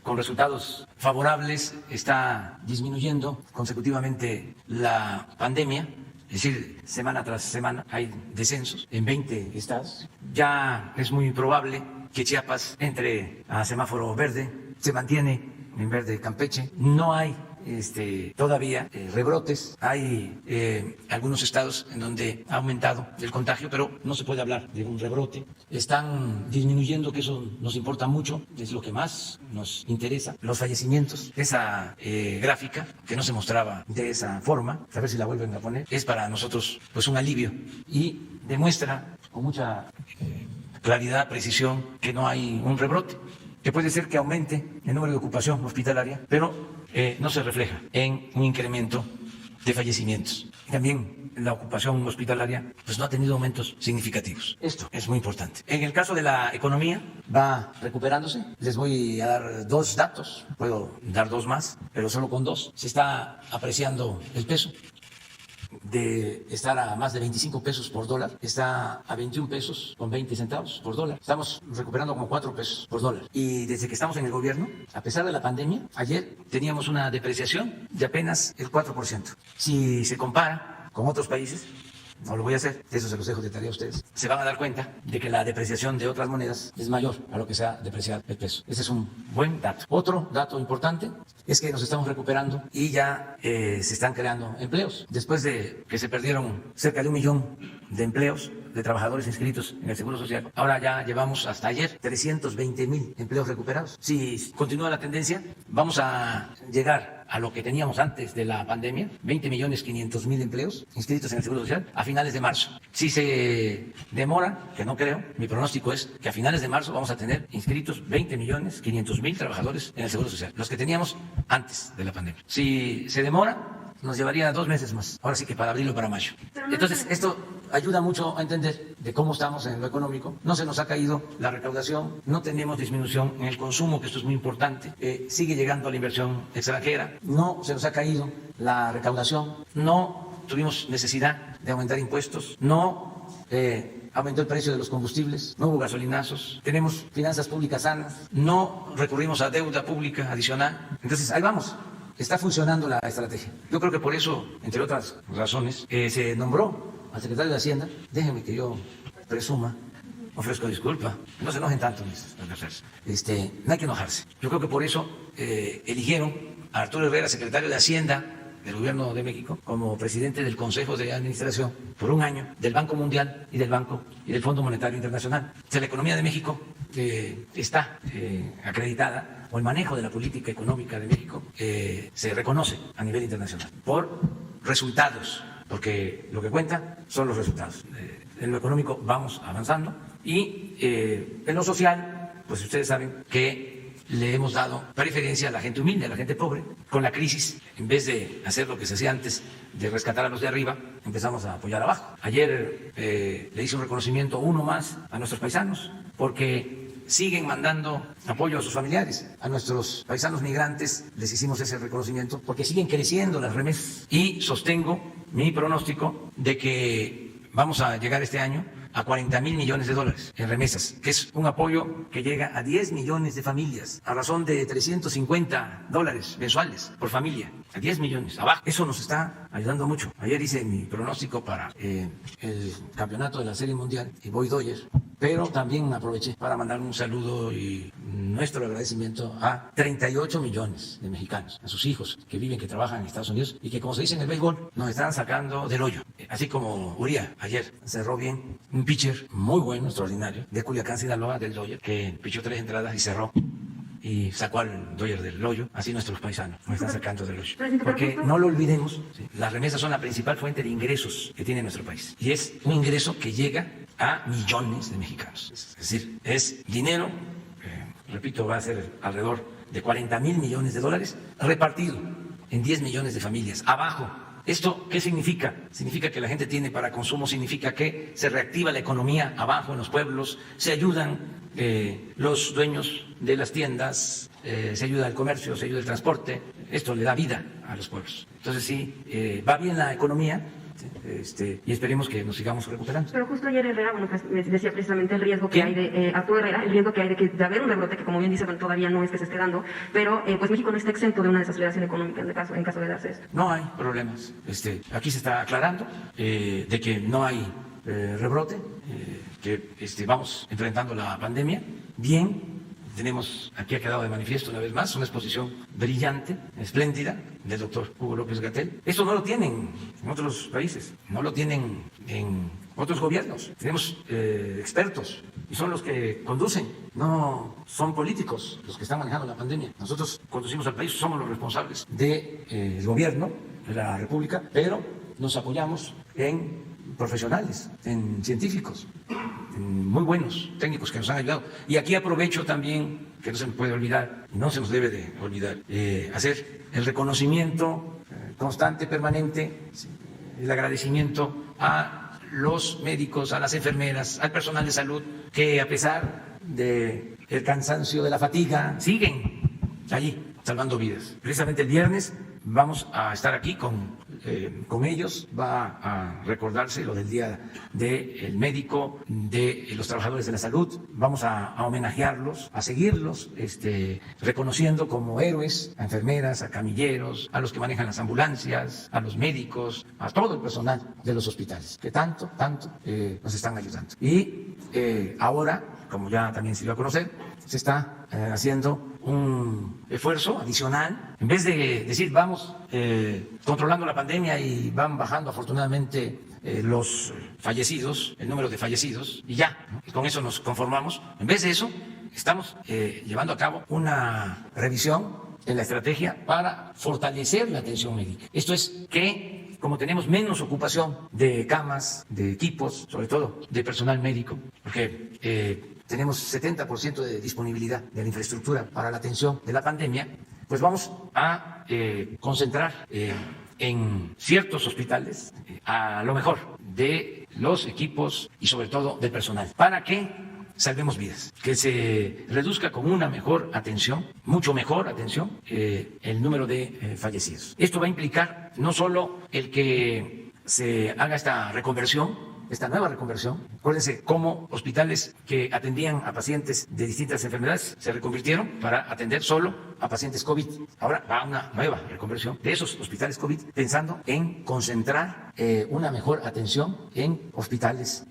con resultados favorables, está disminuyendo consecutivamente la pandemia. Es decir, semana tras semana hay descensos en 20 estados. Ya es muy probable que Chiapas entre a semáforo verde, se mantiene en verde Campeche. No hay todavía rebrotes. Hay algunos estados en donde ha aumentado el contagio, pero no se puede hablar de un rebrote. Están disminuyendo, que eso nos importa mucho, es lo que más nos interesa. Los fallecimientos, esa gráfica que no se mostraba de esa forma, a ver si la vuelven a poner, es para nosotros pues un alivio y demuestra con mucha claridad, precisión, que no hay un rebrote, que puede ser que aumente el número de ocupación hospitalaria, pero no se refleja en un incremento de fallecimientos. También la ocupación hospitalaria pues no ha tenido aumentos significativos. Esto es muy importante. En el caso de la economía va recuperándose. Les voy a dar 2 datos, puedo dar 2 más, pero solo con 2. Se está apreciando el peso. De estar a más de 25 pesos por dólar, está a 21 pesos con 20 centavos por dólar. Estamos recuperando como 4 pesos por dólar. Y desde que estamos en el gobierno, a pesar de la pandemia, ayer teníamos una depreciación de apenas el 4%. Si se compara con otros países, no lo voy a hacer, eso se los dejo de tarea a ustedes, se van a dar cuenta de que la depreciación de otras monedas es mayor a lo que se ha depreciado el peso. Ese es un buen dato. Otro dato importante es que nos estamos recuperando y ya se están creando empleos. Después de que se perdieron cerca de 1 millón de empleos de trabajadores inscritos en el Seguro Social, ahora ya llevamos hasta ayer 320,000 empleos recuperados. Si continúa la tendencia, vamos a llegar a lo que teníamos antes de la pandemia, 20,500,000 empleos inscritos en el Seguro Social a finales de marzo. Si se demora, que no creo, mi pronóstico es que a finales de marzo vamos a tener inscritos 20,500,000 trabajadores en el Seguro Social, los que teníamos antes de la pandemia. Si se demora, nos llevaría 2 meses más, ahora sí que para abril o para mayo. Entonces, esto ayuda mucho a entender de cómo estamos en lo económico. No se nos ha caído la recaudación, no tenemos disminución en el consumo, que esto es muy importante, sigue llegando la inversión extranjera, no se nos ha caído la recaudación, no tuvimos necesidad de aumentar impuestos, no aumentó el precio de los combustibles, no hubo gasolinazos, tenemos finanzas públicas sanas, no recurrimos a deuda pública adicional. Entonces, ahí vamos. Está funcionando la estrategia. Yo creo que por eso, entre otras razones, se nombró al secretario de Hacienda. Déjenme que yo presuma, ofrezco disculpa. No se enojen tanto, mis adversarios. No hay que enojarse. Yo creo que por eso eligieron a Arturo Herrera, secretario de Hacienda del Gobierno de México, como presidente del Consejo de Administración por 1 año del Banco Mundial y del Banco y del Fondo Monetario Internacional. O sea, la economía de México está acreditada, o el manejo de la política económica de México se reconoce a nivel internacional por resultados, porque lo que cuenta son los resultados. En lo económico vamos avanzando y en lo social, pues ustedes saben que le hemos dado preferencia a la gente humilde, a la gente pobre. Con la crisis, en vez de hacer lo que se hacía antes, de rescatar a los de arriba, empezamos a apoyar abajo. Ayer le hice un reconocimiento, uno más, a nuestros paisanos, porque siguen mandando apoyo a sus familiares. A nuestros paisanos migrantes les hicimos ese reconocimiento porque siguen creciendo las remesas. Y sostengo mi pronóstico de que vamos a llegar este año a 40,000 millones de dólares en remesas, que es un apoyo que llega a 10 millones de familias, a razón de $350 mensuales por familia, a 10 millones, abajo. Eso nos está ayudando mucho. Ayer hice mi pronóstico para el campeonato de la Serie Mundial y voy Dodgers, pero también aproveché para mandar un saludo y nuestro agradecimiento a 38 millones de mexicanos, a sus hijos que viven, que trabajan en Estados Unidos y que, como se dice en el béisbol, nos están sacando del hoyo. Así como Uría ayer cerró bien, un pitcher muy bueno, extraordinario, de Culiacán, Sinaloa, del Dodger, que pichó 3 entradas y cerró y sacó al Dodger del hoyo. Así nuestros paisanos nos están sacando del hoyo. Porque no lo olvidemos, ¿sí? Las remesas son la principal fuente de ingresos que tiene nuestro país. Y es un ingreso que llega a millones de mexicanos. Es decir, es dinero, repito, va a ser alrededor de 40,000 millones de dólares repartido en 10 millones de familias. Abajo. ¿Esto qué significa? Significa que la gente tiene para consumo, significa que se reactiva la economía abajo en los pueblos, se ayudan los dueños de las tiendas, se ayuda al comercio, se ayuda al transporte. Esto le da vida a los pueblos. Entonces sí, va bien la economía. Y esperemos que nos sigamos recuperando. Pero justo ayer Herrera, bueno, pues me decía precisamente el riesgo que hay de Arturo Herrera, el riesgo que hay de haber un rebrote, que como bien dice, bueno, todavía no es que se esté dando, pero pues México no está exento de una desaceleración económica en caso de darse esto. No hay problemas. Aquí se está aclarando de que no hay rebrote, que vamos enfrentando la pandemia bien. Tenemos, aquí ha quedado de manifiesto una vez más, una exposición brillante, espléndida, del doctor Hugo López-Gatell. Eso no lo tienen en otros países, no lo tienen en otros gobiernos. Tenemos expertos y son los que conducen, no son políticos los que están manejando la pandemia. Nosotros conducimos al país, somos los responsables del gobierno de la República, pero nos apoyamos en profesionales, en científicos, muy buenos técnicos que nos han ayudado. Y aquí aprovecho también, que no se me puede olvidar, no se nos debe de olvidar, hacer el reconocimiento constante, permanente el agradecimiento a los médicos, a las enfermeras, al personal de salud, que a pesar del cansancio, de la fatiga, siguen allí salvando vidas. Precisamente el viernes vamos a estar aquí con ellos, va a recordarse lo del Día del Médico, de los trabajadores de la salud, vamos a homenajearlos, a seguirlos, reconociendo como héroes a enfermeras, a camilleros, a los que manejan las ambulancias, a los médicos, a todo el personal de los hospitales, que tanto nos están ayudando. Y ahora, como ya también se dio a conocer, se está haciendo un esfuerzo adicional. En vez de decir vamos controlando la pandemia y van bajando afortunadamente los fallecidos, el número de fallecidos, y ya, ¿no? Y con eso nos conformamos. En vez de eso, estamos llevando a cabo una revisión en la estrategia para fortalecer la atención médica. Esto es que, como tenemos menos ocupación de camas, de equipos, sobre todo de personal médico, porque tenemos 70% de disponibilidad de la infraestructura para la atención de la pandemia, pues vamos a concentrar en ciertos hospitales a lo mejor de los equipos y sobre todo del personal, para que salvemos vidas, que se reduzca con una mejor atención, mucho mejor atención, el número de fallecidos. Esto va a implicar no solo el que se haga esta reconversión, esta nueva reconversión. Acuérdense cómo hospitales que atendían a pacientes de distintas enfermedades se reconvirtieron para atender solo a pacientes COVID. Ahora va una nueva reconversión de esos hospitales COVID, pensando en concentrar una mejor atención en hospitales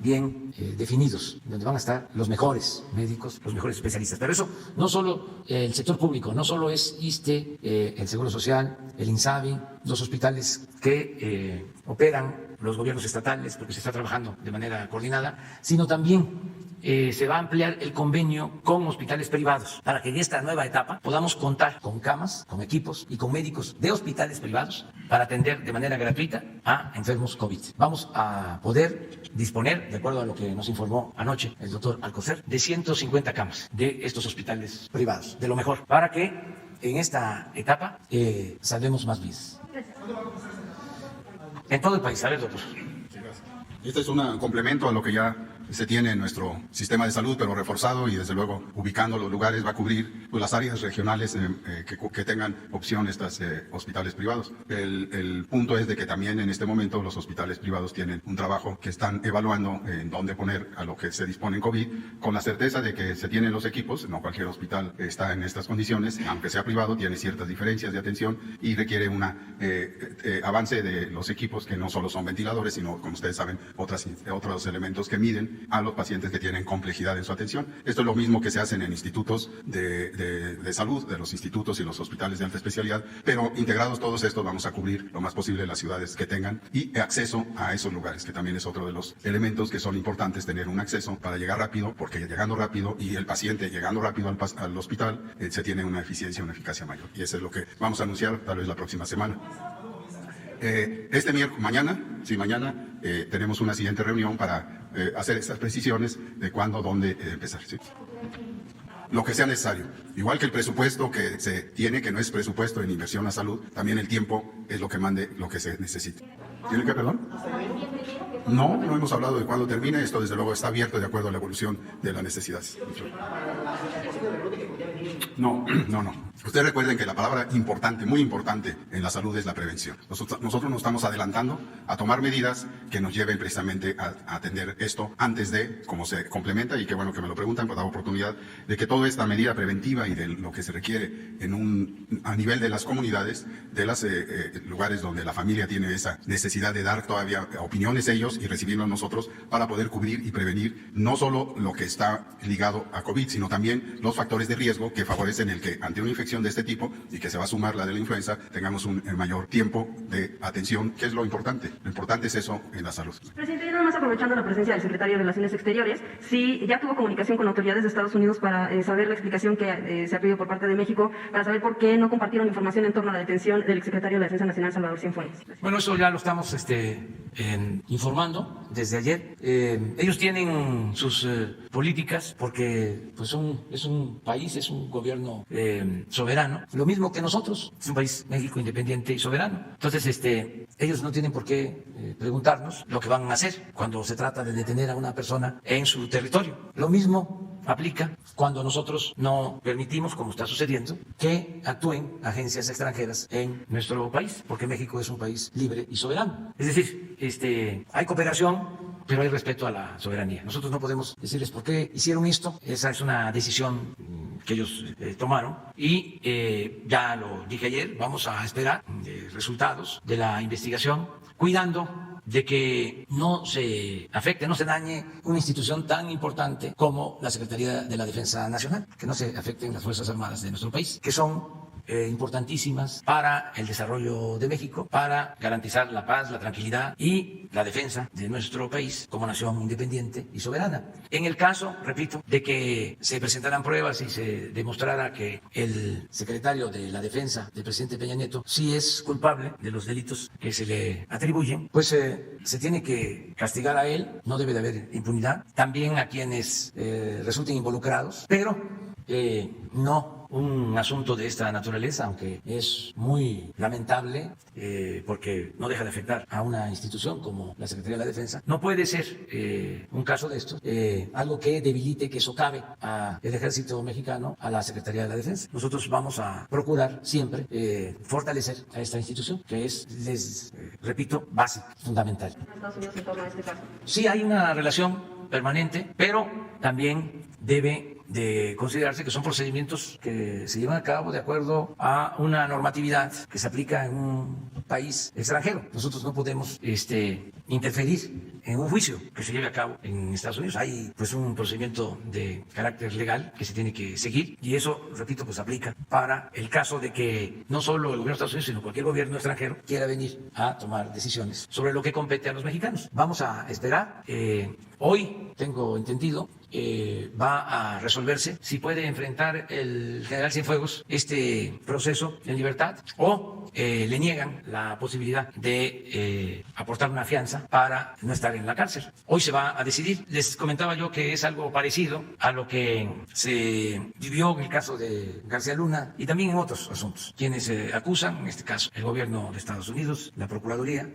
bien definidos, donde van a estar los mejores médicos, los mejores especialistas. Pero eso no solo el sector público, no solo es ISSSTE, el Seguro Social, el INSABI, los hospitales que operan los gobiernos estatales, porque se está trabajando de manera coordinada, sino también se va a ampliar el convenio con hospitales privados para que en esta nueva etapa podamos contar con camas, con equipos y con médicos de hospitales privados para atender de manera gratuita a enfermos COVID. Vamos a poder disponer, de acuerdo a lo que nos informó anoche el doctor Alcocer, de 150 camas de estos hospitales privados, de lo mejor, para que en esta etapa salvemos más vidas. En todo el país, a ver, doctor. Este es un complemento a lo que ya se tiene en nuestro sistema de salud, pero reforzado y desde luego ubicando los lugares va a cubrir pues, las áreas regionales que tengan opción estos hospitales privados. El punto es de que también en este momento los hospitales privados tienen un trabajo que están evaluando en dónde poner a lo que se dispone en COVID, con la certeza de que se tienen los equipos. No cualquier hospital está en estas condiciones, aunque sea privado, tiene ciertas diferencias de atención y requiere un avance de los equipos que no solo son ventiladores, sino, como ustedes saben, otros elementos que miden a los pacientes que tienen complejidad en su atención. Esto es lo mismo que se hace en institutos de salud, de los institutos y los hospitales de alta especialidad, pero integrados todos estos vamos a cubrir lo más posible las ciudades que tengan y acceso a esos lugares, que también es otro de los elementos que son importantes, tener un acceso para llegar rápido, porque llegando rápido y el paciente llegando rápido al hospital, se tiene una eficiencia, una eficacia mayor. Y eso es lo que vamos a anunciar tal vez la próxima semana. Este miércoles, mañana tenemos una siguiente reunión para hacer estas precisiones de cuándo, dónde empezar. ¿Sí? Lo que sea necesario. Igual que el presupuesto que se tiene, que no es presupuesto en inversión a salud, también el tiempo es lo que mande lo que se necesite. ¿Tiene que, perdón? No hemos hablado de cuándo termine. Esto desde luego está abierto de acuerdo a la evolución de las necesidades. No. Ustedes recuerden que la palabra importante, muy importante en la salud es la prevención. Nosotros nos estamos adelantando a tomar medidas que nos lleven precisamente a atender esto antes de, como se complementa, y qué bueno que me lo preguntan, pues da oportunidad de que toda esta medida preventiva y de lo que se requiere a nivel de las comunidades, de los lugares donde la familia tiene esa necesidad de dar todavía opiniones ellos y recibirnos nosotros para poder cubrir y prevenir no solo lo que está ligado a COVID, sino también los factores de riesgo que favorecen el que ante una infección de este tipo y que se va a sumar la de la influenza, tengamos un mayor tiempo de atención, que es lo importante. Lo importante es eso en la salud. Presidente, y nada más aprovechando la presencia del secretario de Relaciones Exteriores, si ya tuvo comunicación con autoridades de Estados Unidos para saber la explicación que se ha pedido por parte de México, para saber por qué no compartieron información en torno a la detención del exsecretario de la Defensa Nacional, Salvador Cienfuegos. Bueno, eso ya lo estamos informando desde ayer. Ellos tienen sus políticas porque pues es un país, es un gobierno soberano, lo mismo que nosotros, es un país, México, independiente y soberano. Entonces, ellos no tienen por qué preguntarnos lo que van a hacer cuando se trata de detener a una persona en su territorio. Lo mismo aplica cuando nosotros no permitimos, como está sucediendo, que actúen agencias extranjeras en nuestro país, porque México es un país libre y soberano. Es decir, hay cooperación, pero hay respeto a la soberanía. Nosotros no podemos decirles por qué hicieron esto. Esa es una decisión que ellos tomaron y ya lo dije ayer, vamos a esperar resultados de la investigación, cuidando de que no se afecte, no se dañe una institución tan importante como la Secretaría de la Defensa Nacional, que no se afecten las Fuerzas Armadas de nuestro país, que son importantísimas para el desarrollo de México, para garantizar la paz, la tranquilidad y la defensa de nuestro país como nación independiente y soberana. En el caso, repito, de que se presentaran pruebas y se demostrara que el secretario de la Defensa del presidente Peña Nieto sí es culpable de los delitos que se le atribuyen, pues se tiene que castigar a él, no debe de haber impunidad, también a quienes resulten involucrados, pero no un asunto de esta naturaleza, aunque es muy lamentable porque no deja de afectar a una institución como la Secretaría de la Defensa, no puede ser un caso de esto, algo que debilite, que socave al Ejército Mexicano, a la Secretaría de la Defensa. Nosotros vamos a procurar siempre fortalecer a esta institución, que es, les repito, básica, fundamental. Estados Unidos en torno a este caso. Sí hay una relación permanente, pero también debe de considerarse que son procedimientos que se llevan a cabo de acuerdo a una normatividad que se aplica en un país extranjero. Nosotros no podemos interferir en un juicio que se lleve a cabo en Estados Unidos. Hay pues un procedimiento de carácter legal que se tiene que seguir y eso, repito, pues aplica para el caso de que no solo el gobierno de Estados Unidos, sino cualquier gobierno extranjero quiera venir a tomar decisiones sobre lo que compete a los mexicanos. Vamos a esperar. Hoy, tengo entendido, va a resolverse si puede enfrentar el general Cienfuegos este proceso en libertad o le niegan la posibilidad de aportar una fianza para no estar en la cárcel. Hoy se va a decidir. Les comentaba yo que es algo parecido a lo que se vivió en el caso de García Luna y también en otros asuntos. Quienes acusan, en este caso el gobierno de Estados Unidos, la Procuraduría,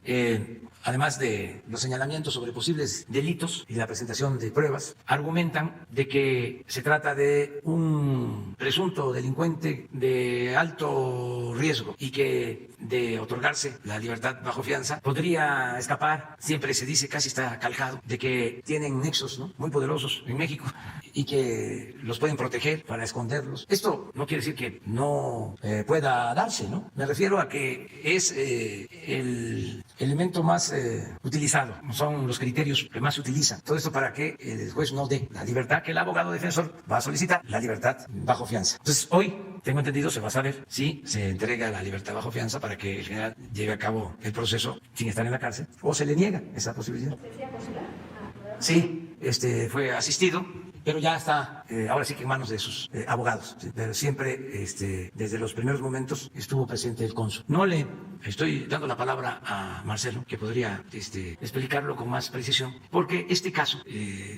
además de los señalamientos sobre posibles delitos y la presentación de pruebas, argumentan de que se trata de un presunto delincuente de alto riesgo y que de otorgarse la libertad bajo fianza podría escapar. Siempre se dice, casi está calcado, de que tienen nexos, ¿no?, muy poderosos en México y que los pueden proteger para esconderlos. Esto no quiere decir que no pueda darse, ¿no? Me refiero a que es el elemento más utilizado, son los criterios que más se utilizan. Todo esto para que el juez no dé la libertad que el abogado defensor va a solicitar, la libertad bajo fianza. Entonces, hoy, tengo entendido, se va a saber si se entrega la libertad bajo fianza para que el general lleve a cabo el proceso sin estar en la cárcel o se le niega esa posibilidad. Sí, fue asistido, pero ya está, ahora sí que en manos de sus abogados. ¿Sí? Pero siempre, desde los primeros momentos, estuvo presente el cónsul. No le estoy dando la palabra a Marcelo, que podría explicarlo con más precisión, porque este caso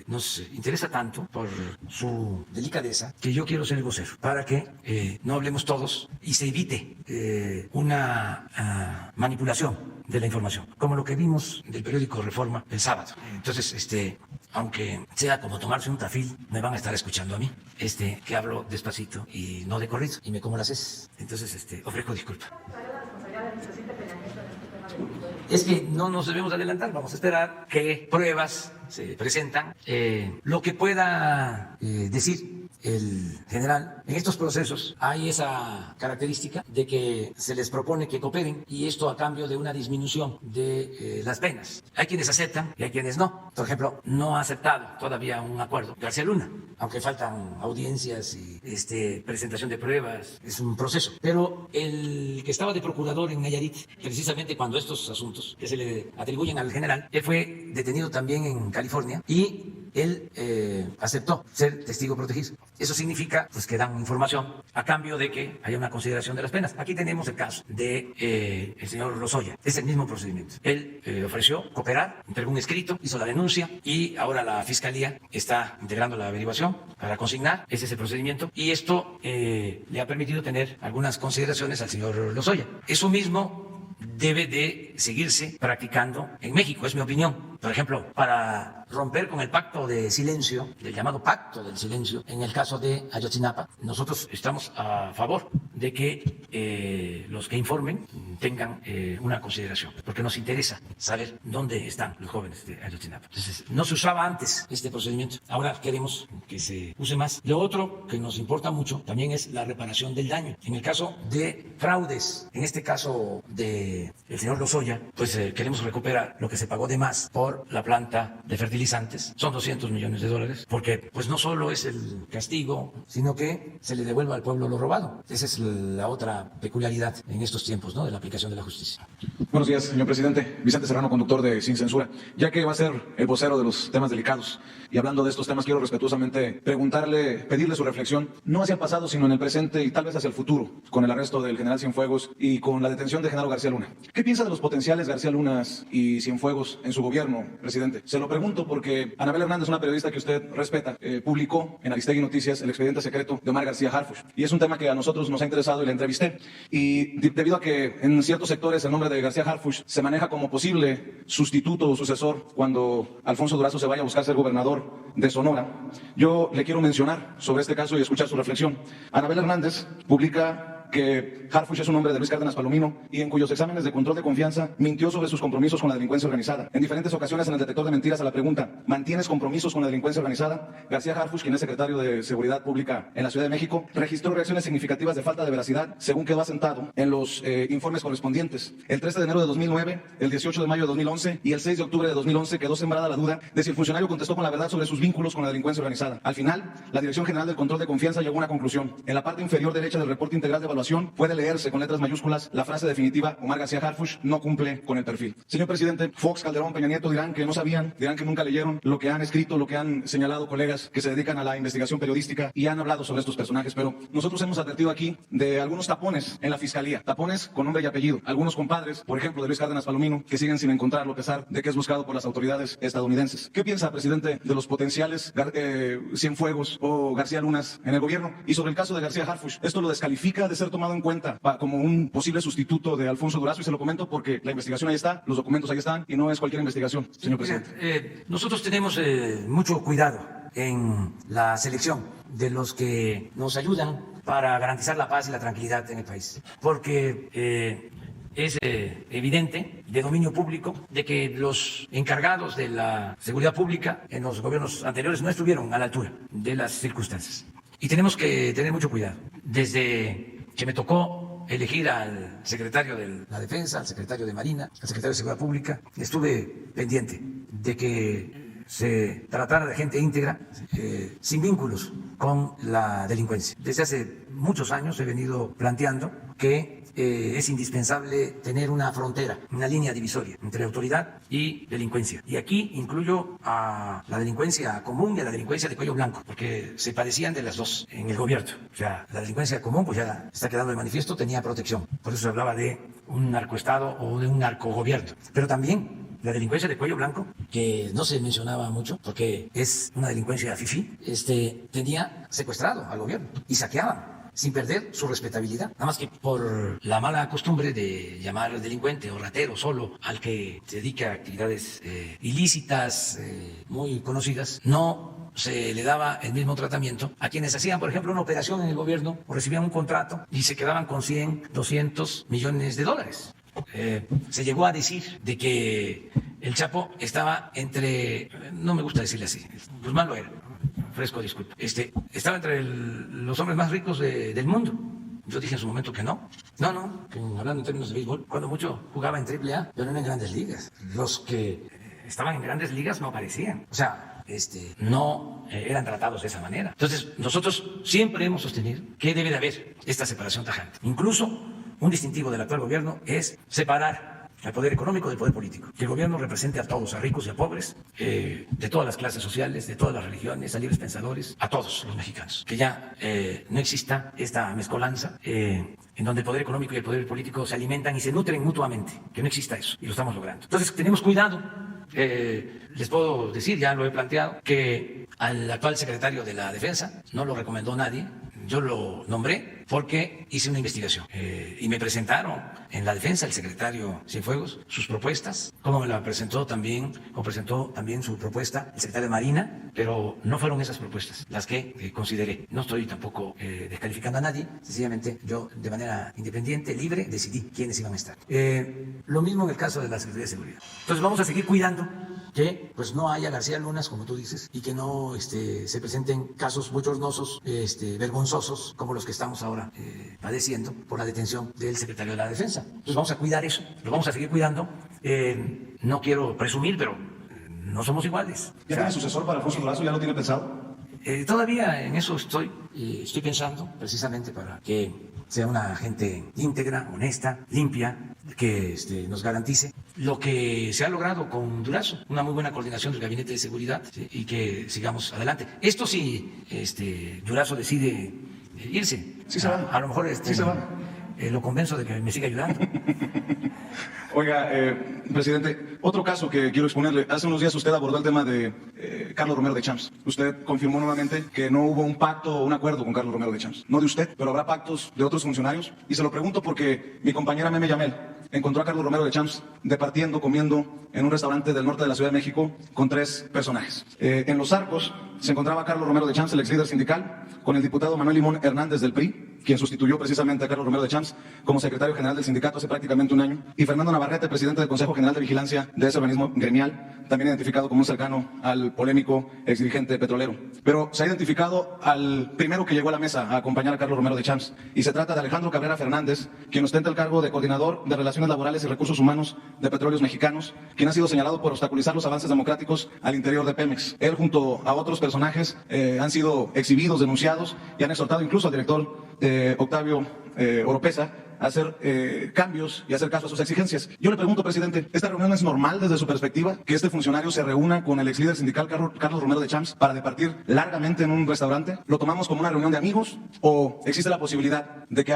nos interesa tanto por su delicadeza que yo quiero ser el vocero, para que no hablemos todos y se evite una manipulación de la información, como lo que vimos del periódico Reforma el sábado. Entonces, aunque sea como tomarse un tafil, me van a estar escuchando a mí, que hablo despacito y no de corrido, y me como las heces. Entonces, ofrezco disculpa. Es que no nos debemos adelantar, vamos a esperar que pruebas se presentan, lo que pueda decir el general. En estos procesos hay esa característica de que se les propone que cooperen y esto a cambio de una disminución de las penas. Hay quienes aceptan y hay quienes no. Por ejemplo, no ha aceptado todavía un acuerdo García Luna, aunque faltan audiencias y presentación de pruebas, es un proceso. Pero el que estaba de procurador en Nayarit, precisamente cuando estos asuntos que se le atribuyen al general, él fue detenido también en California y él aceptó ser testigo protegido. Eso significa pues, que dan información a cambio de que haya una consideración de las penas. Aquí tenemos el caso de el señor Lozoya. Es el mismo procedimiento. Él ofreció cooperar, entregó un escrito, hizo la denuncia y ahora la Fiscalía está integrando la averiguación para consignar. Ese es el procedimiento. Y esto le ha permitido tener algunas consideraciones al señor Lozoya. Eso mismo debe de seguirse practicando en México, es mi opinión. Por ejemplo, para romper con el pacto de silencio, el llamado pacto del silencio, en el caso de Ayotzinapa, nosotros estamos a favor de que los que informen tengan una consideración, porque nos interesa saber dónde están los jóvenes de Ayotzinapa. Entonces, no se usaba antes este procedimiento, ahora queremos que se use más. Lo otro que nos importa mucho también es la reparación del daño. En el caso de fraudes, en este caso de el señor Lozoya, pues queremos recuperar lo que se pagó de más por la planta de fertilizantes. Son $200 millones, porque pues no solo es el castigo, sino que se le devuelva al pueblo lo robado. Esa es la otra peculiaridad en estos tiempos, ¿no?, de la aplicación de la justicia. Buenos días, señor presidente. Vicente Serrano, conductor de Sin Censura. Ya que va a ser el vocero de los temas delicados y hablando de estos temas, quiero respetuosamente pedirle su reflexión, no hacia el pasado, sino en el presente y tal vez hacia el futuro, con el arresto del general Cienfuegos y con la detención de Genaro García Luna. ¿Qué piensa de los potenciales García Lunas y Cienfuegos en su gobierno, presidente? Se lo pregunto porque Anabel Hernández, una periodista que usted respeta, publicó en Aristegui Noticias el expediente secreto de Omar García Harfuch. Y es un tema que a nosotros nos ha interesado y la entrevisté. Y debido a que en ciertos sectores el nombre de García Harfuch se maneja como posible sustituto o sucesor cuando Alfonso Durazo se vaya a buscar ser gobernador de Sonora, yo le quiero mencionar sobre este caso y escuchar su reflexión. Anabel Hernández publica que Harfuch es un hombre de Luis Cárdenas Palomino y en cuyos exámenes de control de confianza mintió sobre sus compromisos con la delincuencia organizada. En diferentes ocasiones en el detector de mentiras a la pregunta ¿mantienes compromisos con la delincuencia organizada?, García Harfuch, quien es secretario de Seguridad Pública en la Ciudad de México, registró reacciones significativas de falta de veracidad, según quedó asentado en los informes correspondientes. El 13 de enero de 2009, el 18 de mayo de 2011 y el 6 de octubre de 2011 quedó sembrada la duda de si el funcionario contestó con la verdad sobre sus vínculos con la delincuencia organizada. Al final, la Dirección General del Control de Confianza llegó a una conclusión. En la parte inferior derecha del reporte integral de evaluación puede leerse con letras mayúsculas la frase definitiva: Omar García Harfuch no cumple con el perfil. Señor presidente, Fox, Calderón, Peña Nieto dirán que no sabían, dirán que nunca leyeron lo que han escrito, lo que han señalado colegas que se dedican a la investigación periodística y han hablado sobre estos personajes, pero nosotros hemos advertido aquí de algunos tapones en la fiscalía, tapones con nombre y apellido, algunos compadres, por ejemplo, de Luis Cárdenas Palomino, que siguen sin encontrarlo a pesar de que es buscado por las autoridades estadounidenses. ¿Qué piensa, presidente, de los potenciales Cienfuegos o García Lunas en el gobierno? Y sobre el caso de García Harfuch, ¿esto lo descalifica de ser tomado en cuenta como un posible sustituto de Alfonso Durazo? Y se lo comento porque la investigación ahí está, los documentos ahí están y no es cualquier investigación, señor presidente. Nosotros tenemos mucho cuidado en la selección de los que nos ayudan para garantizar la paz y la tranquilidad en el país, porque es evidente, de dominio público, de que los encargados de la seguridad pública en los gobiernos anteriores no estuvieron a la altura de las circunstancias. Y tenemos que tener mucho cuidado. Desde que me tocó elegir al secretario de la Defensa, al secretario de Marina, al secretario de Seguridad Pública, estuve pendiente de que se tratara de gente íntegra, sin vínculos con la delincuencia. Desde hace muchos años he venido planteando que es indispensable tener una frontera, una línea divisoria entre autoridad y delincuencia. Y aquí incluyo a la delincuencia común y a la delincuencia de cuello blanco, porque se padecían de las dos en el gobierno. O sea, la delincuencia común, pues ya está quedando de manifiesto, tenía protección. Por eso se hablaba de un narcoestado o de un narcogobierno. Pero también la delincuencia de cuello blanco, que no se mencionaba mucho porque es una delincuencia fifí, tenía secuestrado al gobierno y saqueaban sin perder su respetabilidad. Nada más que por la mala costumbre de llamar delincuente o ratero solo al que se dedica a actividades ilícitas muy conocidas, no se le daba el mismo tratamiento a quienes hacían, por ejemplo, una operación en el gobierno o recibían un contrato y se quedaban con 100, 200 millones de dólares. Se llegó a decir de que el Chapo estaba entre, no me gusta decirle así, Guzmán lo era, fresco disculpe, estaba entre los hombres más ricos del mundo. Yo dije en su momento que no, que hablando en términos de béisbol, cuando mucho jugaba en AAA, pero no en grandes ligas. Los que estaban en grandes ligas no aparecían, o sea, no eran tratados de esa manera. Entonces, nosotros siempre hemos sostenido que debe de haber esta separación tajante. Incluso un distintivo del actual gobierno es separar al poder económico, del poder político. Que el gobierno represente a todos, a ricos y a pobres, de todas las clases sociales, de todas las religiones, a libres pensadores, a todos los mexicanos. Que ya no exista esta mezcolanza en donde el poder económico y el poder político se alimentan y se nutren mutuamente. Que no exista eso, y lo estamos logrando. Entonces, tenemos cuidado. Les puedo decir, ya lo he planteado, que al actual secretario de la Defensa no lo recomendó nadie. Yo lo nombré porque hice una investigación y me presentaron en la Defensa el secretario Cienfuegos sus propuestas, como me la presentó también, como presentó también su propuesta el secretario de Marina, pero no fueron esas propuestas las que consideré. No estoy tampoco descalificando a nadie, sencillamente yo de manera independiente, libre, decidí quiénes iban a estar. Lo mismo en el caso de la Secretaría de Seguridad. Entonces vamos a seguir cuidando que pues no haya García Lunas, como tú dices, y que no se presenten casos bochornosos, vergonzosos, como los que estamos ahora padeciendo por la detención del secretario de la Defensa. Entonces vamos a cuidar eso, lo vamos a seguir cuidando. No quiero presumir, pero no somos iguales. ¿Ya tiene sucesor para Alfonso Durazo? ¿Ya lo tiene pensado? Todavía en eso estoy pensando, precisamente para que sea una gente íntegra, honesta, limpia, que nos garantice lo que se ha logrado con Durazo, una muy buena coordinación del Gabinete de Seguridad, ¿sí? Y que sigamos adelante. Esto si Durazo decide irse, sí se va. A lo mejor sí se va. Lo convenzo de que me siga ayudando. Oiga, presidente, otro caso que quiero exponerle. Hace unos días usted abordó el tema de Carlos Romero de Champs. Usted confirmó nuevamente que no hubo un pacto o un acuerdo con Carlos Romero de Champs. No de usted, pero habrá pactos de otros funcionarios. Y se lo pregunto porque mi compañera Meme Yamel encontró a Carlos Romero de Champs departiendo, comiendo en un restaurante del norte de la Ciudad de México con 3 personajes. En Los Arcos se encontraba Carlos Romero de Champs, el ex líder sindical, con el diputado Manuel Limón Hernández del PRI, quien sustituyó precisamente a Carlos Romero de Champs como secretario general del sindicato hace prácticamente un año, y Fernando Navarrete, presidente del Consejo General de Vigilancia de ese organismo gremial, también identificado como un cercano al polémico exdirigente petrolero. Pero se ha identificado al primero que llegó a la mesa a acompañar a Carlos Romero de Champs, y se trata de Alejandro Cabrera Fernández, quien ostenta el cargo de coordinador de Relaciones Laborales y Recursos Humanos de Petróleos Mexicanos, quien ha sido señalado por obstaculizar los avances democráticos al interior de Pemex. Él, junto a otros personajes, han sido exhibidos, denunciados, y han exhortado incluso al director Octavio Oropesa a hacer cambios y hacer caso a sus exigencias. Yo le pregunto, presidente, ¿esta reunión es normal desde su perspectiva? ¿Que este funcionario se reúna con el ex líder sindical Carlos Romero de Champs para departir largamente en un restaurante? ¿Lo tomamos como una reunión de amigos? ¿O existe la posibilidad de que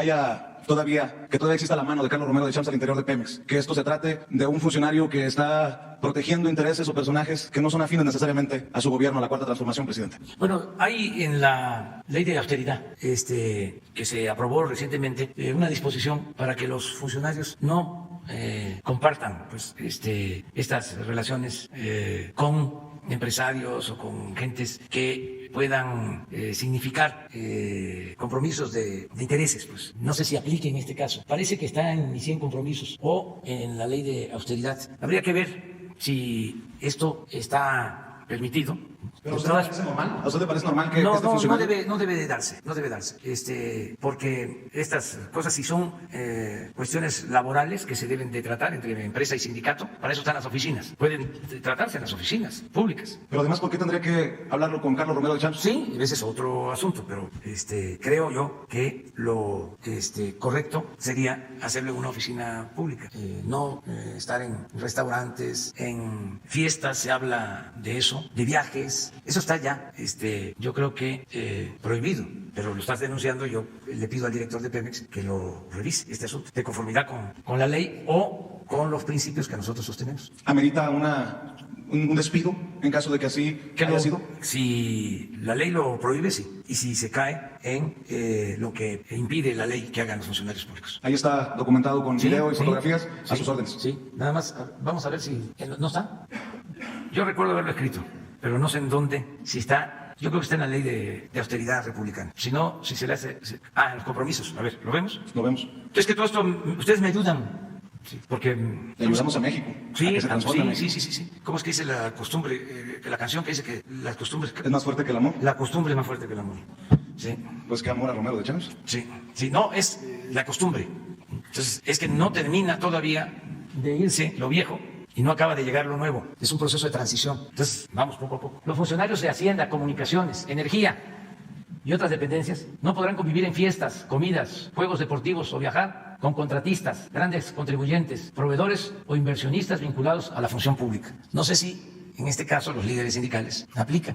todavía exista la mano de Carlos Romero de Champs al interior de Pemex? Que esto se trate de un funcionario que está protegiendo intereses o personajes que no son afines necesariamente a su gobierno, a la Cuarta Transformación, presidente. Bueno, hay en la ley de austeridad que se aprobó recientemente una disposición para que los funcionarios no compartan pues, estas relaciones con empresarios o con gentes que puedan significar compromisos de intereses. Pues no sé si aplique en este caso. Parece que está en mis 100 compromisos o en la ley de austeridad. Habría que ver si esto está permitido. ¿Pero a usted le parece normal? ¿A usted le parece normal que este funcionario... No debe darse, porque estas cosas si son cuestiones laborales que se deben de tratar entre empresa y sindicato, para eso están las oficinas, pueden tratarse en las oficinas públicas. Pero además, ¿por qué tendría que hablarlo con Carlos Romero de Champs? Sí, ese es otro asunto, pero creo yo que lo correcto sería hacerlo en una oficina pública, no estar en restaurantes, en fiestas, se habla de eso, de viajes. Eso está ya, yo creo que prohibido, pero lo estás denunciando. Yo le pido al director de Pemex que lo revise este asunto, de conformidad con la ley o con los principios que nosotros sostenemos. ¿Amerita un despido en caso de que así haya sido? Si la ley lo prohíbe, sí, y si se cae en lo que impide la ley que hagan los funcionarios públicos. Ahí está documentado con video y fotografías a sus órdenes. Sí, nada más, vamos a ver si... ¿No está? Yo recuerdo haberlo escrito, pero no sé en dónde, si está, yo creo que está en la ley de austeridad republicana. Si no, si se le hace... en los compromisos. A ver, ¿lo vemos? Lo vemos. Es que todo esto, ustedes me ayudan. Sí, porque... Le ayudamos a México. Sí, a que se transforme México. Sí. ¿Cómo es que dice la costumbre? Que la canción que dice que las costumbres... ¿Es más fuerte que el amor? La costumbre es más fuerte que el amor. Sí. Pues que amor a Romero de Champs. Sí, no, es la costumbre. Entonces, es que no termina todavía de irse lo viejo y no acaba de llegar lo nuevo. Es un proceso de transición. Entonces, vamos poco a poco. Los funcionarios de Hacienda, Comunicaciones, Energía y otras dependencias no podrán convivir en fiestas, comidas, juegos deportivos o viajar con contratistas, grandes contribuyentes, proveedores o inversionistas vinculados a la función pública. No sé si en este caso los líderes sindicales aplica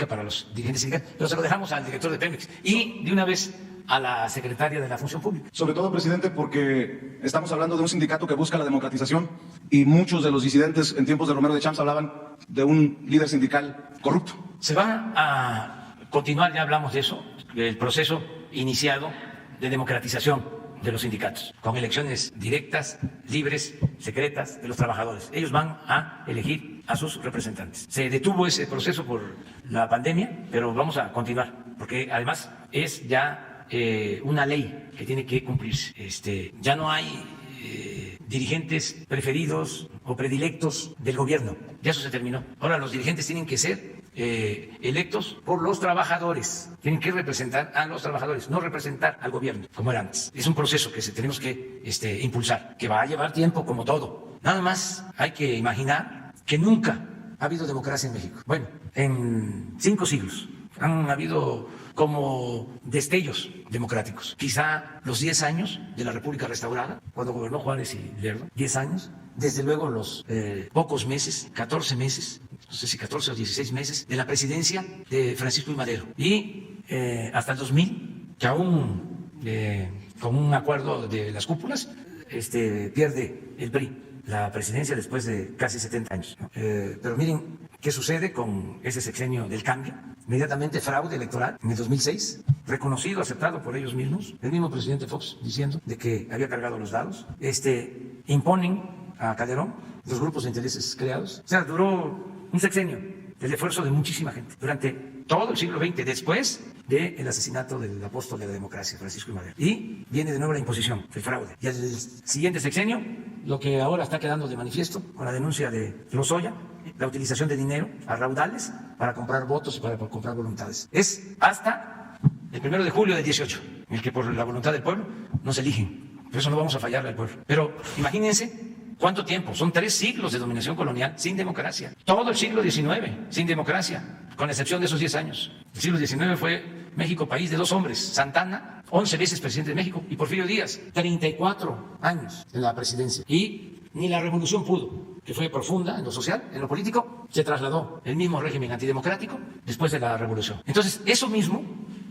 para los dirigentes sindicales, pero se lo dejamos al director de Pemex y de una vez a la secretaria de la Función Pública. Sobre todo, presidente, porque estamos hablando de un sindicato que busca la democratización y muchos de los disidentes en tiempos de Romero de Champs hablaban de un líder sindical corrupto. Se va a continuar, ya hablamos de eso, el proceso iniciado de democratización de los sindicatos, con elecciones directas, libres, secretas de los trabajadores. Ellos van a elegir a sus representantes. Se detuvo ese proceso por la pandemia, pero vamos a continuar, porque además es ya una ley que tiene que cumplirse. Ya no hay dirigentes preferidos o predilectos del gobierno. Ya eso se terminó. Ahora los dirigentes tienen que ser electos por los trabajadores. Tienen que representar a los trabajadores, no representar al gobierno, como era antes. Es un proceso que tenemos que impulsar, que va a llevar tiempo como todo. Nada más hay que imaginar que nunca ha habido democracia en México. Bueno, en 5 siglos han habido como destellos democráticos. Quizá los 10 años de la República restaurada, cuando gobernó Juárez y Lerdo, 10 años. Desde luego los pocos meses, 14 meses, no sé si 14 o 16 meses, de la presidencia de Francisco I. Madero. Y hasta el 2000, que aún con un acuerdo de las cúpulas, pierde el PRI la presidencia después de casi 70 años. Pero miren qué sucede con ese sexenio del cambio. Inmediatamente fraude electoral en el 2006, reconocido, aceptado por ellos mismos, el mismo presidente Fox diciendo de que había cargado los dados. Imponen a Calderón los grupos de intereses creados. O sea, duró un sexenio el esfuerzo de muchísima gente durante todo el siglo XX, después del asesinato del apóstol de la democracia, Francisco I. Madero. Y viene de nuevo la imposición, el fraude. Y al siguiente sexenio, lo que ahora está quedando de manifiesto con la denuncia de Lozoya, la utilización de dinero a raudales para comprar votos y para comprar voluntades. Es hasta el 1 de julio del 18, en el que por la voluntad del pueblo nos eligen. Por eso no vamos a fallarle al pueblo. Pero imagínense ¿cuánto tiempo? Son 3 siglos de dominación colonial sin democracia. Todo el siglo XIX sin democracia, con excepción de esos 10 años. El siglo XIX fue México país de 2 hombres. Santana, 11 veces presidente de México, y Porfirio Díaz, 34 años en la presidencia. Y ni la revolución pudo, que fue profunda en lo social, en lo político, se trasladó el mismo régimen antidemocrático después de la revolución. Entonces, eso mismo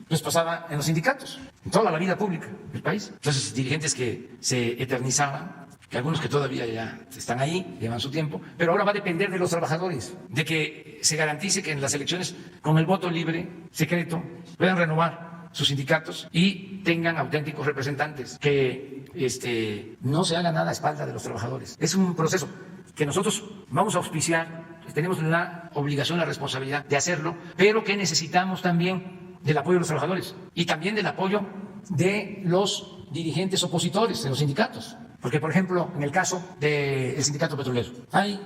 pues pasaba en los sindicatos, en toda la vida pública del país. Entonces, dirigentes que se eternizaban, que algunos que todavía ya están ahí, llevan su tiempo, pero ahora va a depender de los trabajadores, de que se garantice que en las elecciones, con el voto libre, secreto, puedan renovar sus sindicatos y tengan auténticos representantes, que no se haga nada a espalda de los trabajadores. Es un proceso que nosotros vamos a auspiciar, tenemos la obligación, la responsabilidad de hacerlo, pero que necesitamos también del apoyo de los trabajadores y también del apoyo de los dirigentes opositores de los sindicatos. Porque, por ejemplo, en el caso del sindicato petrolero, hay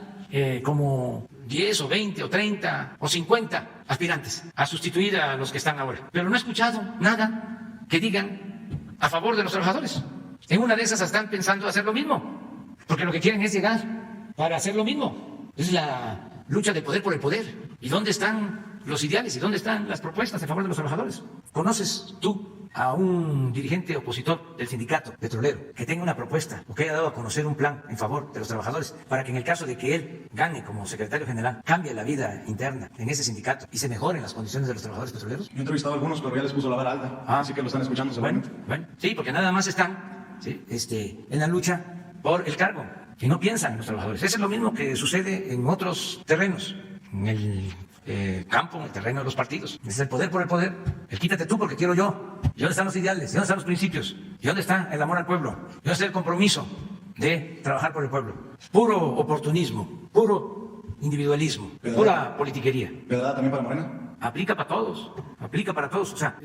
como 10 o 20 o 30 o 50 aspirantes a sustituir a los que están ahora. Pero no he escuchado nada que digan a favor de los trabajadores. En una de esas están pensando hacer lo mismo, porque lo que quieren es llegar para hacer lo mismo. Es la lucha de poder por el poder. ¿Y dónde están los ideales y dónde están las propuestas a favor de los trabajadores? ¿Conoces tú a un dirigente opositor del sindicato petrolero que tenga una propuesta o que haya dado a conocer un plan en favor de los trabajadores para que en el caso de que él gane como secretario general, cambie la vida interna en ese sindicato y se mejoren las condiciones de los trabajadores petroleros? Yo he entrevistado a algunos, pero ya les puso la vara alta, así que lo están escuchando seguramente. Bueno, sí, porque nada más están en la lucha por el cargo y no piensan en los trabajadores. Eso es lo mismo que sucede en otros terrenos, en el campo, en el terreno de los partidos. Es el poder por el poder, el quítate tú porque quiero yo. ¿Y dónde están los ideales? ¿Y dónde están los principios? ¿Y dónde está el amor al pueblo? ¿Y dónde está el compromiso de trabajar por el pueblo? Puro oportunismo, puro individualismo, pura politiquería. ¿Verdad también para Morena? Aplica para todos, aplica para todos. O sea,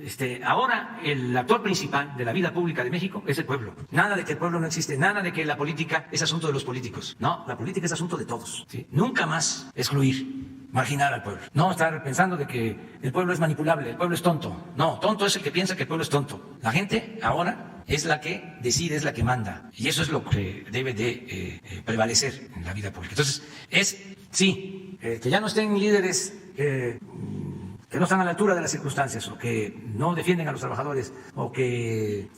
ahora el actor principal de la vida pública de México es el pueblo. Nada de que el pueblo no existe, nada de que la política es asunto de los políticos. No, la política es asunto de todos. ¿Sí? Nunca más excluir, marginar al pueblo. No estar pensando de que el pueblo es manipulable, el pueblo es tonto. No, tonto es el que piensa que el pueblo es tonto. La gente ahora es la que decide, es la que manda. Y eso es lo que debe de prevalecer en la vida pública. Entonces, que ya no estén líderes que no están a la altura de las circunstancias o que no defienden a los trabajadores o que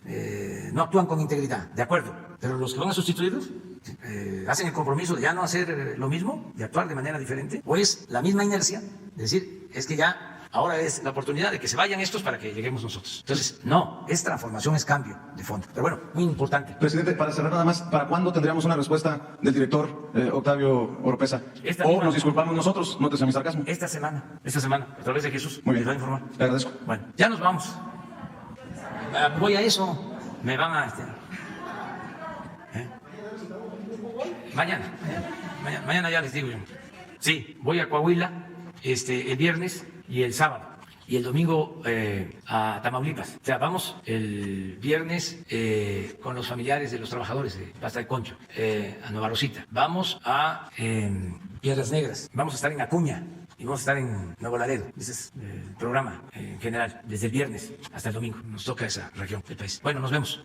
no actúan con integridad, de acuerdo, pero los que van a sustituirlos hacen el compromiso de ya no hacer lo mismo, de actuar de manera diferente, o es la misma inercia, es decir, es que ya ahora es la oportunidad de que se vayan estos para que lleguemos nosotros. Entonces, no, es transformación, es cambio de fondo. Pero bueno, muy importante. Presidente, para cerrar nada más, ¿para cuándo tendríamos una respuesta del director Octavio Oropesa? O nos disculpamos nosotros, nótese mi sarcasmo. Esta semana, a través de Jesús, Muy bien. les va a informar. Le agradezco. Bueno, ya nos vamos. Voy a eso, me van a... Mañana ya les digo yo. Sí, voy a Coahuila el viernes y el sábado. Y el domingo a Tamaulipas. O sea, vamos el viernes con los familiares de los trabajadores de Pasta de Concho, a Nueva Rosita. Vamos a Piedras Negras. Vamos a estar en Acuña. Y vamos a estar en Nuevo Laredo. Ese es el programa en general, desde el viernes hasta el domingo. Nos toca esa región del país. Bueno, nos vemos.